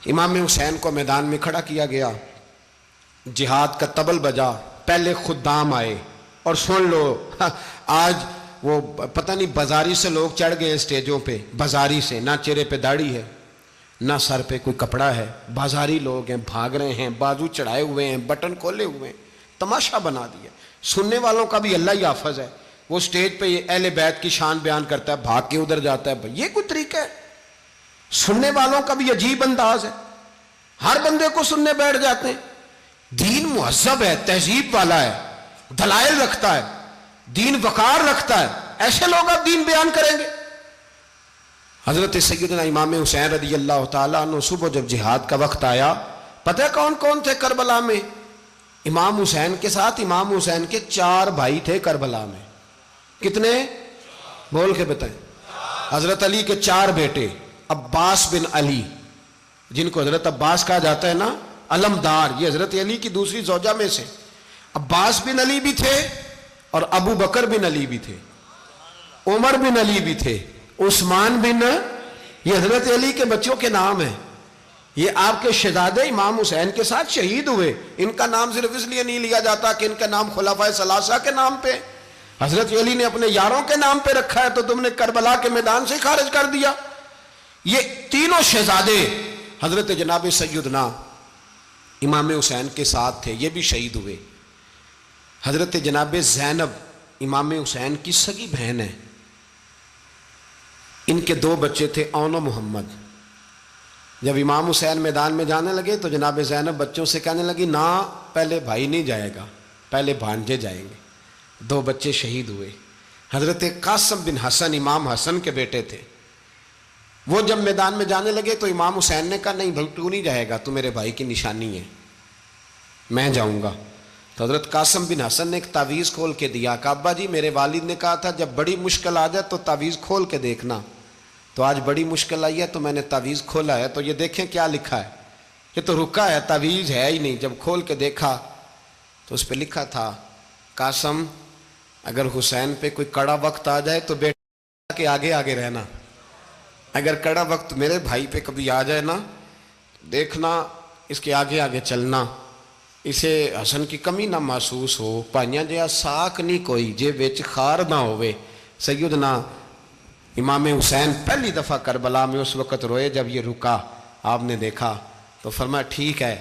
امام حسین کو میدان میں کھڑا کیا گیا، جہاد کا طبل بجا، پہلے خدام آئے، اور سن لو آج وہ پتہ نہیں بازاری سے لوگ چڑھ گئے اسٹیجوں پہ، بازاری سے، نہ چہرے پہ داڑھی ہے، نہ سر پہ کوئی کپڑا ہے، بازاری لوگ ہیں، بھاگ رہے ہیں، بازو چڑھائے ہوئے ہیں، بٹن کھولے ہوئے ہیں، تماشا بنا دیا۔ سننے والوں کا بھی اللہ ہی حافظ ہے، وہ سٹیج پہ اہل بیت کی شان بیان کرتا ہے، بھاگ کے ادھر جاتا ہے، یہ کوئی طریقہ ہے؟ سننے والوں کا بھی عجیب انداز ہے، ہر بندے کو سننے بیٹھ جاتے ہیں۔ دین مہذب ہے، تہذیب والا ہے، دلائل رکھتا ہے، دین وقار رکھتا ہے، ایسے لوگ اب دین بیان کریں گے؟ حضرت سیدنا امام حسین رضی اللہ تعالیٰ عنہ صبح جب جہاد کا وقت آیا، پتہ ہے کون کون تھے کربلا میں؟ امام حسین کے ساتھ امام حسین کے 4 بھائی تھے کربلا میں۔ کتنے؟ بول کے بتائیں۔ حضرت علی کے 4 بیٹے، عباس بن علی، جن کو حضرت عباس کہا جاتا ہے نا، علمدار، یہ حضرت علی کی دوسری زوجہ میں سے۔ عباس بن علی بھی تھے، اور ابو بکر بن علی بھی تھے، عمر بن علی بھی تھے، عثمان بن، یہ حضرت علی کے بچوں کے نام ہیں۔ یہ آپ کے شہزادے امام حسین کے ساتھ شہید ہوئے، ان کا نام صرف اس لیے نہیں لیا جاتا کہ ان کا نام خلفائے ثلاثہ کے نام پہ، حضرت علی نے اپنے یاروں کے نام پہ رکھا ہے، تو تم نے کربلا کے میدان سے خارج کر دیا۔ یہ تینوں شہزادے حضرت جناب سیدنا امام حسین کے ساتھ تھے، یہ بھی شہید ہوئے۔ حضرت جناب زینب امام حسین کی سگی بہن ہے، ان کے 2 بچے تھے، اون و محمد۔ جب امام حسین میدان میں جانے لگے تو جناب زینب بچوں سے کہنے لگی نہ، پہلے بھائی نہیں جائے گا، پہلے بھانجے جائیں گے۔ 2 بچے شہید ہوئے۔ حضرت قاسم بن حسن امام حسن کے بیٹے تھے، وہ جب میدان میں جانے لگے تو امام حسین نے کہا نہیں بھائی تو نہیں جائے گا، تو میرے بھائی کی نشانی ہے، میں جاؤں گا۔ تو حضرت قاسم بن حسن نے ایک تعویذ کھول کے دیا کہ ابا جی میرے والد نے کہا تھا جب بڑی مشکل آ جائے تو تعویذ کھول کے دیکھنا، تو آج بڑی مشکل آئی ہے تو میں نے تعویذ کھولا ہے، تو یہ دیکھیں کیا لکھا ہے، یہ تو رکا ہے، تعویذ ہے ہی نہیں۔ جب کھول کے دیکھا تو اس پہ لکھا تھا قاسم اگر حسین پہ کوئی کڑا وقت آ جائے تو بیٹا کے آگے آگے رہنا، اگر کڑا وقت میرے بھائی پہ کبھی آ جائے نا دیکھنا اس کے آگے آگے چلنا، اسے حسن کی کمی نہ محسوس ہو، پائیاں جہاں ساک نہیں کوئی جے وچ خار نہ ہوئے۔ سیدنا امام حسین پہلی دفعہ کربلا میں اس وقت روئے جب یہ رکا، آپ نے دیکھا تو فرمایا ٹھیک ہے،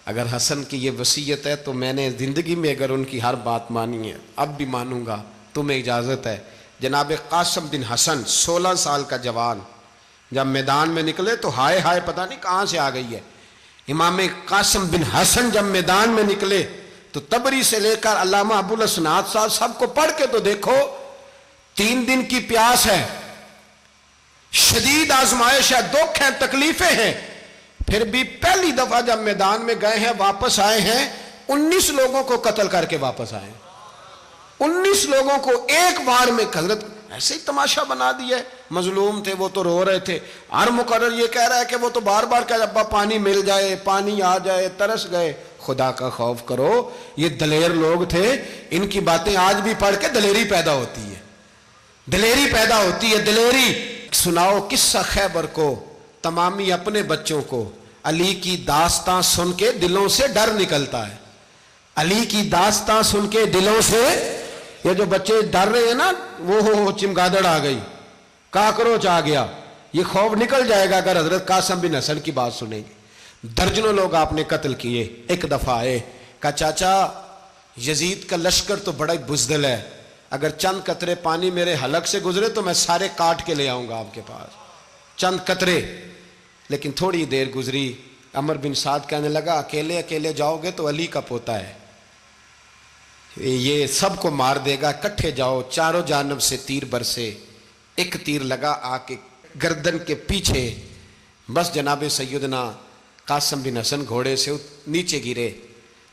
اگر حسن کی یہ وصیت ہے تو میں نے زندگی میں اگر ان کی ہر بات مانی ہے اب بھی مانوں گا، تمہیں اجازت ہے۔ جناب قاسم بن حسن 16 سال کا جوان جب میدان میں نکلے تو ہائے ہائے پتہ نہیں کہاں سے آ گئی ہے۔ امام قاسم بن حسن جب میدان میں نکلے تو تبری سے لے کر علامہ ابو الاسناد صاحب سب کو پڑھ کے تو دیکھو، 3 دن کی پیاس ہے، شدید آزمائش ہے، دکھ ہیں، تکلیفیں ہیں، پھر بھی پہلی دفعہ جب میدان میں گئے ہیں واپس آئے ہیں 19 لوگوں کو قتل کر کے واپس آئے ہیں۔ 19 لوگوں کو ایک بار میں حضرت ایسے ہی تماشا بنا دیا ہے۔ مظلوم تھے وہ تو رو رہے تھے، ہر مقرر یہ کہہ رہا ہے کہ وہ تو بار بار کہہ ابا پانی مل جائے، پانی آ جائے، ترس گئے۔ خدا کا خوف کرو، یہ دلیر لوگ تھے، ان کی باتیں آج بھی پڑھ کے دلیری پیدا ہوتی ہے، دلیری پیدا ہوتی ہے، دلیری۔ سناؤ قصہ خیبر کو، تمامی اپنے بچوں کو علی کی داستان سن کے دلوں سے ڈر نکلتا ہے، علی کی داستان سن کے دلوں سے۔ یہ جو بچے ڈر رہے ہیں نا، وہ چمگادڑ آ گئی، کاکروچ آ گیا، یہ خوف نکل جائے گا اگر حضرت قاسم بن حسن کی بات سنیں گے۔ درجنوں لوگ آپ نے قتل کیے۔ ایک دفعہ آئے، کہا چاچا یزید کا لشکر تو بڑا بزدل ہے، اگر چند قطرے پانی میرے حلق سے گزرے تو میں سارے کاٹ کے لے آؤں گا آپ کے پاس، چند قطرے۔ لیکن تھوڑی دیر گزری، عمر بن سعد کہنے لگا اکیلے اکیلے جاؤ گے تو علی کا پوتا ہے، یہ سب کو مار دے گا، کٹھے جاؤ۔ چاروں جانب سے تیر برسے، ایک تیر لگا آ کے گردن کے پیچھے، بس جناب سیدنا قاسم بن حسن گھوڑے سے نیچے گرے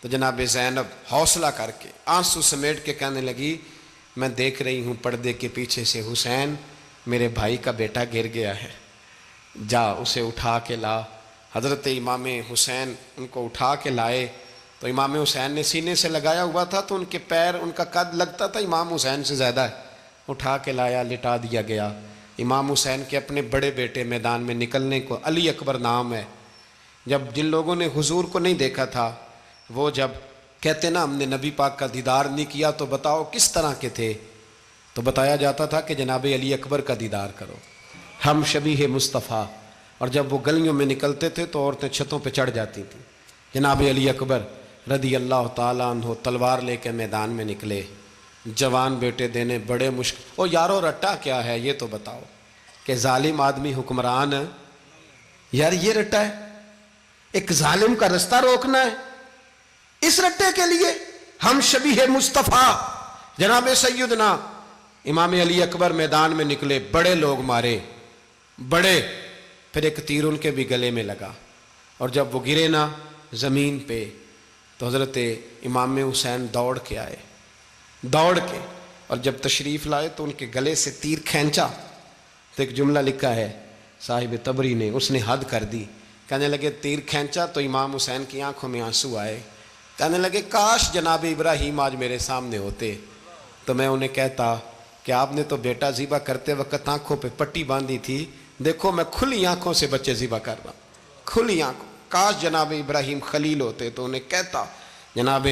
تو جناب زینب حوصلہ کر کے آنسو سمیٹ کے کہنے لگی میں دیکھ رہی ہوں پردے کے پیچھے سے حسین میرے بھائی کا بیٹا گر گیا ہے، جا اسے اٹھا کے لا۔ حضرت امام حسین ان کو اٹھا کے لائے تو امام حسین نے سینے سے لگایا ہوا تھا تو ان کے پیر، ان کا قد لگتا تھا امام حسین سے زیادہ ہے، اٹھا کے لایا، لٹا دیا گیا۔ امام حسین کے اپنے بڑے بیٹے میدان میں نکلنے کو، علی اکبر نام ہے، جب جن لوگوں نے حضور کو نہیں دیکھا تھا وہ جب کہتے نا ہم نے نبی پاک کا دیدار نہیں کیا تو بتاؤ کس طرح کے تھے، تو بتایا جاتا تھا کہ جناب علی اکبر کا دیدار کرو، ہم شبیہ مصطفیٰ۔ اور جب وہ گلیوں میں نکلتے تھے تو عورتیں چھتوں پہ چڑھ جاتی تھیں۔ جناب علی اکبر رضی اللہ تعالیٰ عنہ تلوار لے کے میدان میں نکلے، جوان بیٹے دینے بڑے مشکل۔ او یارو رٹا کیا ہے یہ تو بتاؤ، کہ ظالم آدمی حکمران ہے یار، یہ رٹا ہے، ایک ظالم کا رستہ روکنا ہے، اس رٹے کے لیے ہم شبیہ مصطفیٰ۔ جناب سیدنا امام علی اکبر میدان میں نکلے، بڑے لوگ مارے، بڑے، پھر ایک تیر ان کے بھی گلے میں لگا، اور جب وہ گرے نا زمین پہ تو حضرت امام حسین دوڑ کے آئے، دوڑ کے، اور جب تشریف لائے تو ان کے گلے سے تیر کھینچا تو ایک جملہ لکھا ہے صاحب تبری نے، اس نے حد کر دی، کہنے لگے تیر کھینچا تو امام حسین کی آنکھوں میں آنسو آئے، کہنے لگے کاش جناب ابراہیم آج میرے سامنے ہوتے تو میں انہیں کہتا کہ آپ نے تو بیٹا ذبح کرتے وقت آنکھوں پہ پٹی باندھی تھی، دیکھو میں کھلی آنکھوں سے بچے ذبح کر رہا ہوں، کھلی آنکھوں، کاش جناب ابراہیم خلیل ہوتے تو انہیں کہتا۔ جناب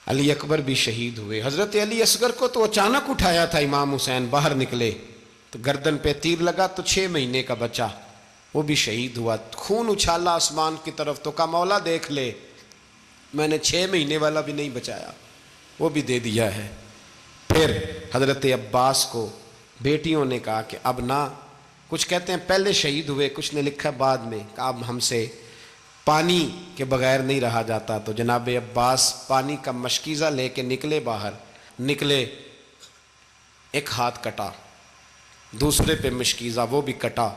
علی اکبر بھی شہید ہوئے۔ حضرت علی اصغر کو تو اچانک اٹھایا تھا امام حسین، باہر نکلے تو گردن پہ تیر لگا تو 6 مہینے کا بچہ وہ بھی شہید ہوا، خون اچھالا آسمان کی طرف تو کہا مولا دیکھ لے میں نے 6 مہینے والا بھی نہیں بچایا، وہ بھی دے دیا ہے۔ پھر حضرت عباس کو بیٹیوں نے کہا کہ اب نہ، کچھ کہتے ہیں پہلے شہید ہوئے، کچھ نے لکھا بعد میں، کہ اب ہم سے پانی کے بغیر نہیں رہا جاتا، تو جناب عباس پانی کا مشکیزہ لے کے نکلے، باہر نکلے، ایک ہاتھ کٹا، دوسرے پہ مشکیزہ وہ بھی کٹا۔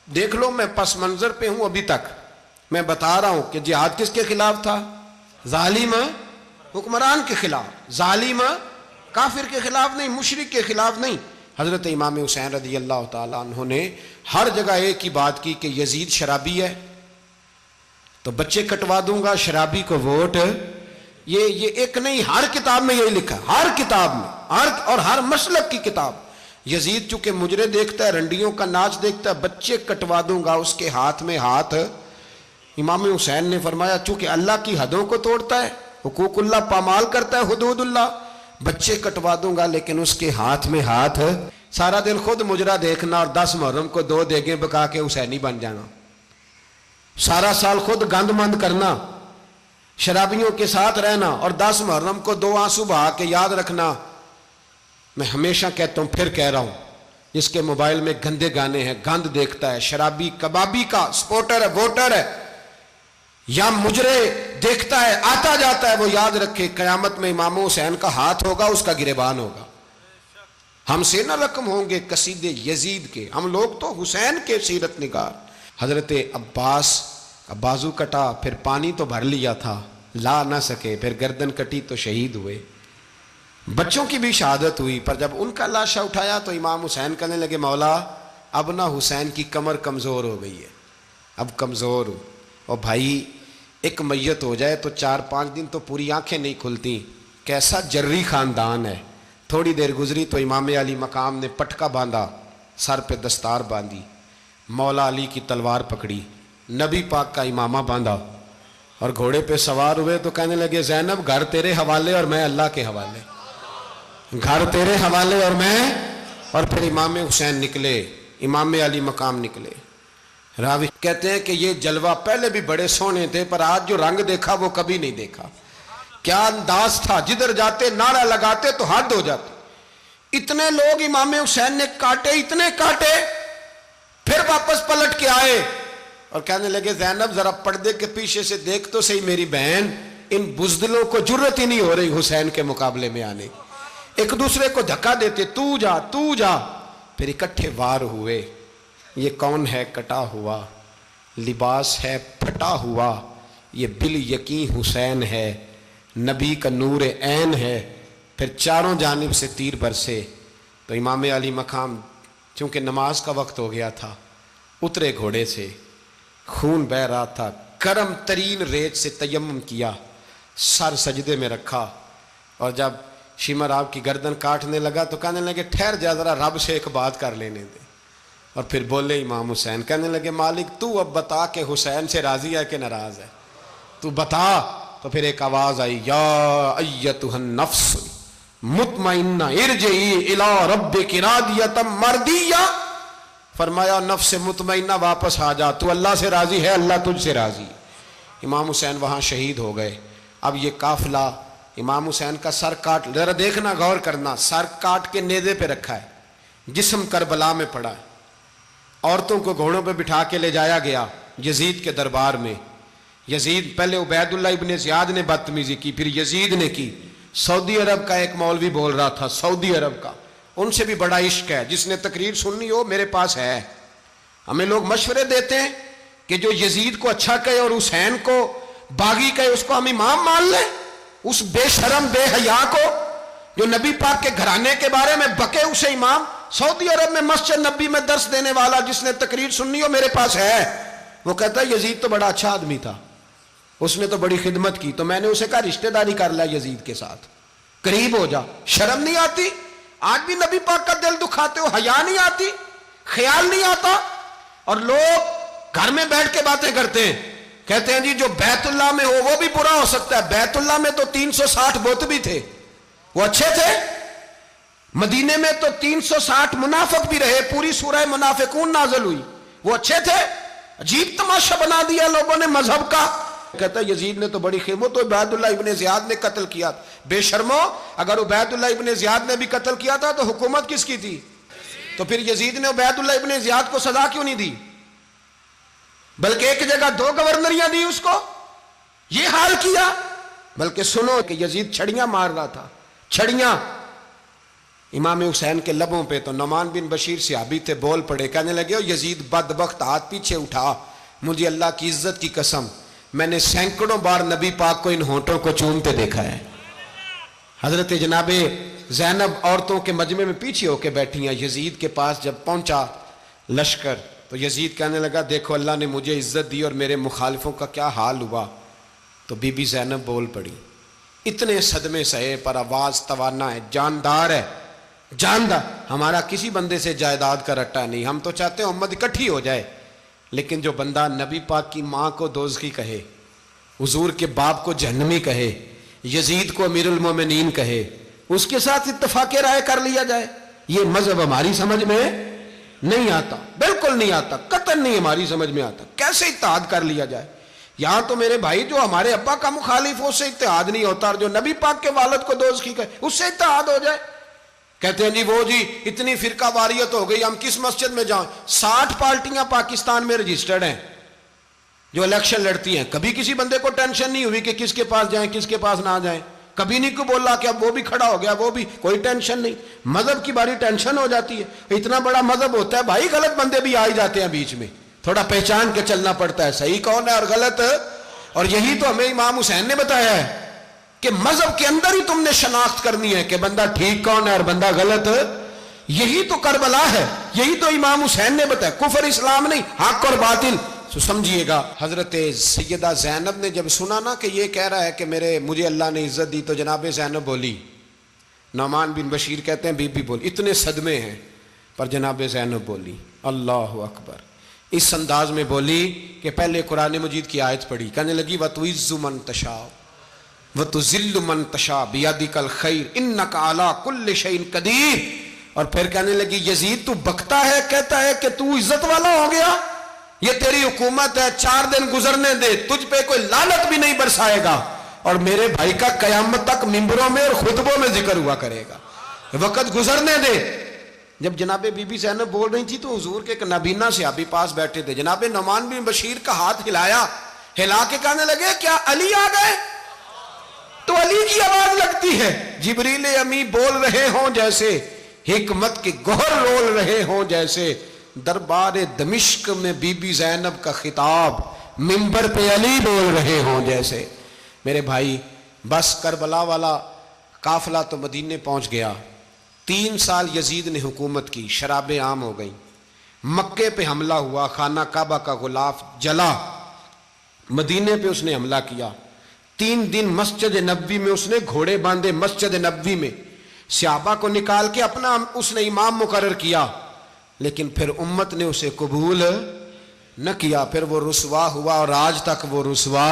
دیکھ لو میں پس منظر پہ ہوں ابھی تک، میں بتا رہا ہوں کہ جہاد کس کے خلاف تھا؟ ظالم حکمران کے خلاف، ظالم کافر کے خلاف نہیں، مشرک کے خلاف نہیں۔ حضرت امام حسین رضی اللہ تعالیٰ عنہ نے ہر جگہ ایک ہی بات کی کہ یزید شرابی ہے تو بچے کٹوا دوں گا، شرابی کو ووٹ۔ یہ ایک نہیں، ہر کتاب میں یہی لکھا، ہر کتاب میں، اور ہر مسلک کی کتاب۔ یزید چونکہ مجرے دیکھتا ہے، رنڈیوں کا ناچ دیکھتا ہے، بچے کٹوا دوں گا، اس کے ہاتھ میں ہاتھ۔ امام حسین نے فرمایا چونکہ اللہ کی حدوں کو توڑتا ہے، حقوق اللہ پامال کرتا ہے، حدود اللہ، بچے کٹوا دوں گا لیکن اس کے ہاتھ میں ہاتھ۔ سارا دن خود مجرا دیکھنا اور 10 محرم کو 2 دیگیں پکا کے حسینی بن جانا، سارا سال خود گند مند کرنا، شرابیوں کے ساتھ رہنا، اور 10 محرم کو 2 آنسو بہا کے یاد رکھنا۔ میں ہمیشہ کہتا ہوں، پھر کہہ رہا ہوں، جس کے موبائل میں گندے گانے ہیں، گند دیکھتا ہے، شرابی کبابی کا سپورٹر ہے، ووٹر ہے، یا مجرے دیکھتا ہے آتا جاتا ہے، وہ یاد رکھے قیامت میں امام حسین کا ہاتھ ہوگا، اس کا گریبان ہوگا۔ ہم سے نہ رقم ہوں گے قصیدے یزید کے، ہم لوگ تو حسین کے سیرت نگار۔ حضرت عباس کا بازو کٹا، پھر پانی تو بھر لیا تھا، لا نہ سکے، پھر گردن کٹی تو شہید ہوئے۔ بچوں کی بھی شہادت ہوئی، پر جب ان کا لاشا اٹھایا تو امام حسین کہنے لگے مولا اب نہ حسین کی کمر کمزور ہو گئی ہے، اب کمزور ہو۔ اور بھائی ایک میت ہو جائے تو 4-5 دن تو پوری آنکھیں نہیں کھلتی، کیسا جری خاندان ہے۔ تھوڑی دیر گزری تو امام علی مقام نے پٹکا باندھا، سر پہ دستار باندھی، مولا علی کی تلوار پکڑی، نبی پاک کا امامہ باندھا اور گھوڑے پہ سوار ہوئے تو کہنے لگے زینب گھر تیرے حوالے اور میں اللہ کے حوالے، گھر تیرے حوالے اور میں۔ اور پھر امام حسین نکلے، امام علی مقام نکلے۔ راوی کہتے ہیں کہ یہ جلوہ پہلے بھی بڑے سونے تھے، پر آج جو رنگ دیکھا وہ کبھی نہیں دیکھا۔ کیا انداز تھا، جدھر جاتے نعرہ لگاتے تو حد ہو جاتے۔ اتنے لوگ امام حسین نے کاٹے، اتنے کاٹے، پھر واپس پلٹ کے آئے اور کہنے لگے زینب ذرا پردے کے پیچھے سے دیکھ تو صحیح میری بہن، ان بزدلوں کو جرت ہی نہیں ہو رہی حسین کے مقابلے میں آنے، ایک دوسرے کو دھکا دیتے، تو جا تو جا۔ پھر اکٹھے وار ہوئے۔ یہ کون ہے کٹا ہوا، لباس ہے پھٹا ہوا، یہ بال یقین حسین ہے، نبی کا نور عین ہے۔ پھر چاروں جانب سے تیر برسے تو امام علی مقام چونکہ نماز کا وقت ہو گیا تھا، اترے گھوڑے سے، خون بہہ رہا تھا، گرم ترین ریت سے تیمم کیا، سر سجدے میں رکھا، اور جب شمر آپ کی گردن کاٹنے لگا تو کہنے لگے ٹھہر جا ذرا رب سے ایک بات کر لینے دے۔ اور پھر بولے امام حسین، کہنے لگے مالک تو اب بتا کہ حسین سے راضی ہے کہ ناراض ہے، تو بتا۔ تو پھر ایک آواز آئی، یا ایتھا النفس مطمئنہ ارجعی الی ربک راضیۃ مرضیہ، فرمایا نفس مطمئنہ واپس آ جا، تو اللہ سے راضی ہے، اللہ تجھ سے راضی۔ امام حسین وہاں شہید ہو گئے۔ اب یہ قافلہ امام حسین کا سر کاٹ، ذرا دیکھنا غور کرنا، سر کاٹ کے نیزے پہ رکھا ہے، جسم کربلا میں پڑا ہے، عورتوں کو گھوڑوں پہ بٹھا کے لے جایا گیا یزید کے دربار میں۔ یزید پہلے عبید اللہ ابن زیاد نے بدتمیزی کی، پھر یزید نے کی۔ سعودی عرب کا ایک مولوی بول رہا تھا، سعودی عرب کا، ان سے بھی بڑا عشق ہے، جس نے تقریر سننی ہو میرے پاس ہے۔ ہمیں لوگ مشورے دیتے ہیں کہ جو یزید کو اچھا کہے اور حسین کو باغی کہے اس کو ہم امام مان لیں، اس بے شرم بے حیا کو جو نبی پاک کے گھرانے کے بارے میں بکے اسے امام۔ سعودی عرب میں مسجد نبی میں درس دینے والا جس نے تقریر سننی ہو میرے پاس ہے، وہ کہتا ہے یزید تو بڑا اچھا آدمی تھا، اس نے تو بڑی خدمت کی، تو میں نے اسے کہا رشتہ داری کر لیا یزید کے ساتھ، قریب ہو جا۔ شرم نہیں آتی؟ آج بھی نبی پاک کا دل دکھاتے ہو، حیا نہیں آتی، خیال نہیں آتا؟ اور لوگ گھر میں بیٹھ کے باتیں کرتے ہیں، کہتے ہیں جی جو بیت اللہ میں ہو وہ بھی برا ہو سکتا ہے۔ بیت اللہ میں تو 360 بت بھی تھے، وہ اچھے تھے۔ مدینے میں تو 360 منافق بھی رہے، پوری سورہ منافقون نازل ہوئی، وہ اچھے تھے۔ عجیب تماشا بنا دیا لوگوں نے مذہب کا۔ کہتا ہے یزید نے تو بڑی خدمت، تو عبید اللہ ابن زیاد نے قتل کیا۔ بے شرمو، اگر عبید اللہ ابن زیاد نے بھی قتل کیا تھا تو حکومت کس کی تھی؟ تو پھر یزید نے عبید اللہ ابن زیاد کو سزا کیوں نہیں دی، بلکہ ایک جگہ 2 گورنریاں دی اس کو؟ یہ حال کیا۔ بلکہ سنو کہ یزید چھڑیاں مار رہا تھا، چھڑیاں امام حسین کے لبوں پہ۔ تو نعمان بن بشیر صحابی تھے، بول پڑے، کہنے لگے یزید بدبخت، ہاتھ پیچھے اٹھا، مجھے اللہ کی عزت کی قسم میں نے سینکڑوں بار نبی پاک کو ان ہونٹوں کو چومتے دیکھا ہے۔ حضرت جناب زینب عورتوں کے مجمع میں پیچھے ہو کے بیٹھی ہیں۔ یزید کے پاس جب پہنچا لشکر تو یزید کہنے لگا دیکھو اللہ نے مجھے عزت دی اور میرے مخالفوں کا کیا حال ہوا۔ تو بی بی زینب بول پڑی، اتنے صدمے سہے پر آواز توانا ہے، جاندار ہے، جاندار۔ ہمارا کسی بندے سے جائیداد کا رٹا نہیں، ہم تو چاہتے ہیں امت اکٹھی ہو جائے، لیکن جو بندہ نبی پاک کی ماں کو دوزخی کہے، حضور کے باپ کو جہنمی کہے، یزید کو امیر المومنین کہے، اس کے ساتھ اتفاق رائے کر لیا جائے، یہ مذہب ہماری سمجھ میں نہیں آتا، بالکل نہیں آتا، قطعاً نہیں ہماری سمجھ میں آتا۔ کیسے اتحاد کر لیا جائے؟ یہاں تو میرے بھائی جو ہمارے ابا کا مخالف ہو اس سے اتحاد نہیں ہوتا، اور جو نبی پاک کے والد کو دوزخی کہے اس سے اتحاد ہو جائے۔ کہتے ہیں جی وہ جی اتنی فرقہ واریت ہو گئی، ہم کس مسجد میں جائیں؟ 60 پارٹیاں پاکستان میں رجسٹرڈ ہیں جو الیکشن لڑتی ہیں، کبھی کسی بندے کو ٹینشن نہیں ہوئی کہ کس کے پاس جائیں کس کے پاس نہ جائیں۔ کبھی نہیں کو بولا کہ اب وہ بھی کھڑا ہو گیا, وہ بھی, کوئی ٹینشن نہیں. مذہب کی باری ٹینشن ہو جاتی ہے. اتنا بڑا مذہب ہوتا ہے بھائی, غلط بندے بھی آ ہی جاتے ہیں بیچ میں, تھوڑا پہچان کے چلنا پڑتا ہے صحیح کون ہے اور غلط. اور یہی تو ہمیں امام حسین نے بتایا ہے کہ مذہب کے اندر ہی تم نے شناخت کرنی ہے کہ بندہ ٹھیک کون ہے اور بندہ غلط. یہی تو کربلا ہے, یہی تو امام حسین نے بتایا, کفر اسلام نہیں, حق اور باطل. تو سمجھیے گا, حضرت سیدہ زینب نے جب سنا نا کہ یہ کہہ رہا ہے کہ مجھے اللہ نے عزت دی, تو جناب زینب بولی, نعمان بن بشیر کہتے ہیں بی بی بولی, اتنے صدمے ہیں پر جناب زینب بولی اللہ اکبر, اس انداز میں بولی کہ پہلے قرآن مجید کی آیت پڑھی, کہنے لگی وَتُعِزُّ مَن تَشَاءُ وَتُذِلُّ مَن تَشَاءُ بِيَدِكَ الْخَيْرُ إِنَّكَ عَلَىٰ كُلِّ شَيْءٍ قَدِيرٌ. اور پھر کہنے لگی یزید تو بکتا ہے, کہتا ہے کہ تو عزت والا ہو گیا, یہ تیری حکومت ہے, 4 دن گزرنے دے, تجھ پہ کوئی لعنت بھی نہیں برسائے گا, اور میرے بھائی کا قیامت تک ممبروں میں اور خطبوں میں ذکر ہوا کرے گا, وقت گزرنے دے. جب جناب بی بی زینب بول رہی تھی تو حضور کے ایک نابینا صحابی پاس بیٹھے تھے, جناب نعمان بن بشیر کا ہاتھ ہلایا, ہلا کے کہنے لگے کیا علی آ گئے؟ تو علی کی آواز لگتی ہے, جبریل امی بول رہے ہوں جیسے, حکمت کے گوہر رول رہے ہوں جیسے, دربار دمشق میں بی بی زینب کا خطاب, منبر پہ علی بول رہے ہوں جیسے. میرے بھائی بس کربلا والا قافلہ تو مدینے پہنچ گیا, 3 سال یزید نے حکومت کی, شرابیں عام ہو گئیں, مکے پہ حملہ ہوا, خانہ کعبہ کا غلاف جلا, مدینے پہ اس نے حملہ کیا, 3 دن مسجد نبوی میں اس نے گھوڑے باندھے, مسجد نبوی میں صحابہ کو نکال کے اپنا اس نے امام مقرر کیا, لیکن پھر امت نے اسے قبول نہ کیا, پھر وہ رسوا ہوا اور آج تک وہ رسوا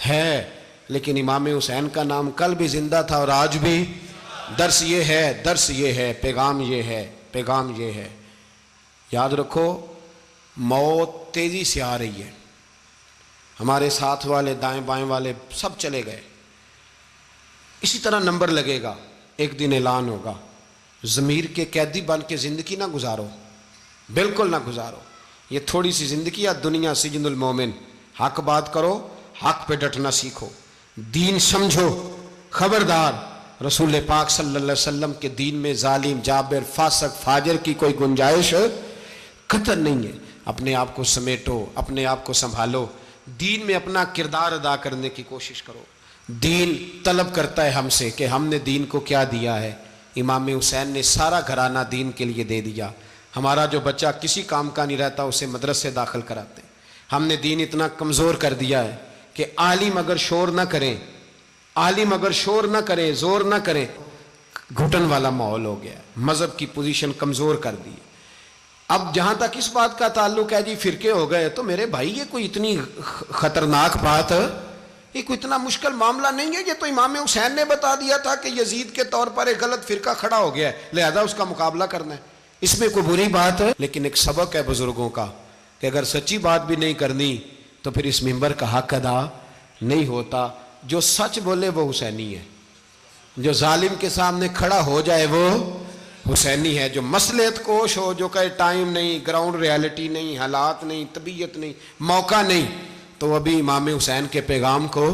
ہے. لیکن امام حسین کا نام کل بھی زندہ تھا اور آج بھی. درس یہ ہے, پیغام یہ ہے, پیغام یہ ہے, یاد رکھو موت تیزی سے آ رہی ہے. ہمارے ساتھ والے دائیں بائیں والے سب چلے گئے, اسی طرح نمبر لگے گا, ایک دن اعلان ہوگا. ضمیر کے قیدی بن کے زندگی نہ گزارو, بالکل نہ گزارو. یہ تھوڑی سی زندگی ہے, دنیا سجن المومن. حق بات کرو, حق پہ ڈٹنا سیکھو, دین سمجھو. خبردار, رسول پاک صلی اللہ علیہ وسلم کے دین میں ظالم, جابر, فاسق, فاجر کی کوئی گنجائش قطع نہیں ہے. اپنے آپ کو سمیٹو, اپنے آپ کو سنبھالو, دین میں اپنا کردار ادا کرنے کی کوشش کرو. دین طلب کرتا ہے ہم سے کہ ہم نے دین کو کیا دیا ہے. امام حسین نے سارا گھرانہ دین کے لیے دے دیا. ہمارا جو بچہ کسی کام کا نہیں رہتا اسے مدرسے داخل کراتے ہیں. ہم نے دین اتنا کمزور کر دیا ہے کہ عالم اگر شور نہ کریں, عالم اگر شور نہ کریں, زور نہ کریں, گھٹن والا ماحول ہو گیا. مذہب کی پوزیشن کمزور کر دی. اب جہاں تک اس بات کا تعلق ہے جی فرقے ہو گئے, تو میرے بھائی یہ کوئی اتنی خطرناک بات ہے, یہ کوئی اتنا مشکل معاملہ نہیں ہے. یہ تو امام حسین نے بتا دیا تھا کہ یزید کے طور پر ایک غلط فرقہ کھڑا ہو گیا ہے, لہذا اس کا مقابلہ کرنا ہے. اس میں کوئی بری بات ہے, لیکن ایک سبق ہے بزرگوں کا کہ اگر سچی بات بھی نہیں کرنی تو پھر اس منبر کا حق ادا نہیں ہوتا. جو سچ بولے وہ حسینی ہے, جو ظالم کے سامنے کھڑا ہو جائے وہ حسینی ہے. جو مصلحت کوش ہو, جو کہے ٹائم نہیں, گراؤنڈ ریالٹی نہیں, حالات نہیں, طبیعت نہیں, موقع نہیں, تو ابھی امام حسین کے پیغام کو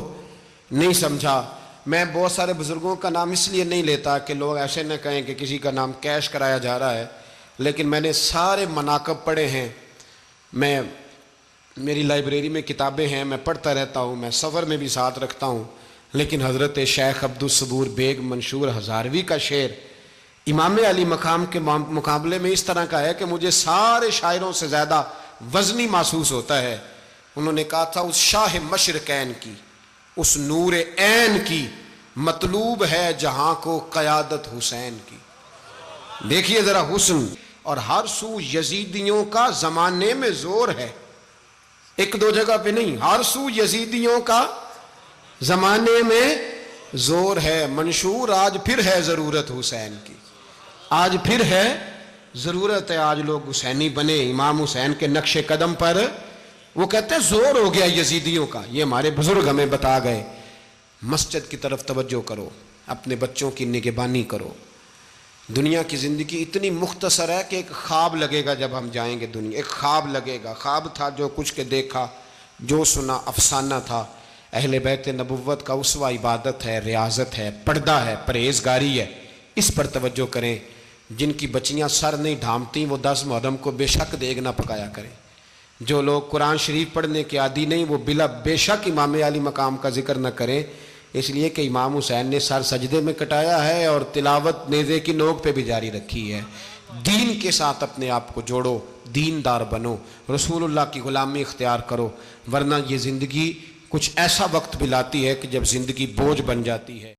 نہیں سمجھا. میں بہت سارے بزرگوں کا نام اس لیے نہیں لیتا کہ لوگ ایسے نہ کہیں کہ کسی کا نام کیش کرایا جا رہا ہے, لیکن میں نے سارے مناقب پڑھے ہیں. میری لائبریری میں کتابیں ہیں, میں پڑھتا رہتا ہوں, میں سفر میں بھی ساتھ رکھتا ہوں. لیکن حضرت شیخ عبدالصبور بیگ منشور ہزاروی کا شعر امام علی مقام کے مقابلے میں اس طرح کا ہے کہ مجھے سارے شاعروں سے زیادہ وزنی محسوس ہوتا ہے. انہوں نے کہا تھا اس شاہ مشرقین کی, اس نور عین کی, مطلوب ہے جہاں کو قیادت حسین کی. دیکھیے ذرا حسن. اور ہر سو یزیدیوں کا زمانے میں زور ہے, ایک دو جگہ پہ نہیں, ہر سو یزیدیوں کا زمانے میں زور ہے. منشور آج پھر ہے ضرورت حسین کی, آج پھر ہے ضرورت ہے, آج لوگ حسینی بنے امام حسین کے نقش قدم پر. وہ کہتے ہیں زور ہو گیا یزیدیوں کا, یہ ہمارے بزرگ ہمیں بتا گئے. مسجد کی طرف توجہ کرو, اپنے بچوں کی نگہبانی کرو. دنیا کی زندگی اتنی مختصر ہے کہ ایک خواب لگے گا جب ہم جائیں گے دنیا, ایک خواب لگے گا. خواب تھا جو کچھ کے دیکھا, جو سنا افسانہ تھا. اہل بیت نبوت کا اسوہ عبادت ہے، ریاضت ہے، پردہ ہے، پرہیزگاری ہے، اس پر توجہ کریں۔ جن کی بچیاں سر نہیں ڈھانپتیں وہ 10 محرم کو بے شک دیگ نہ پکایا کریں۔ جو لوگ قرآن شریف پڑھنے کے عادی نہیں وہ بے شک امام علی مقام کا ذکر نہ کریں، اس لیے کہ امام حسین نے سر سجدے میں کٹایا ہے اور تلاوت نیزے کی نوک پہ بھی جاری رکھی ہے۔ دین کے ساتھ اپنے آپ کو جوڑو، دیندار بنو، رسول اللہ کی غلامی اختیار کرو، ورنہ یہ زندگی کچھ ایسا وقت بھی لاتی ہے کہ جب زندگی بوجھ بن جاتی ہے۔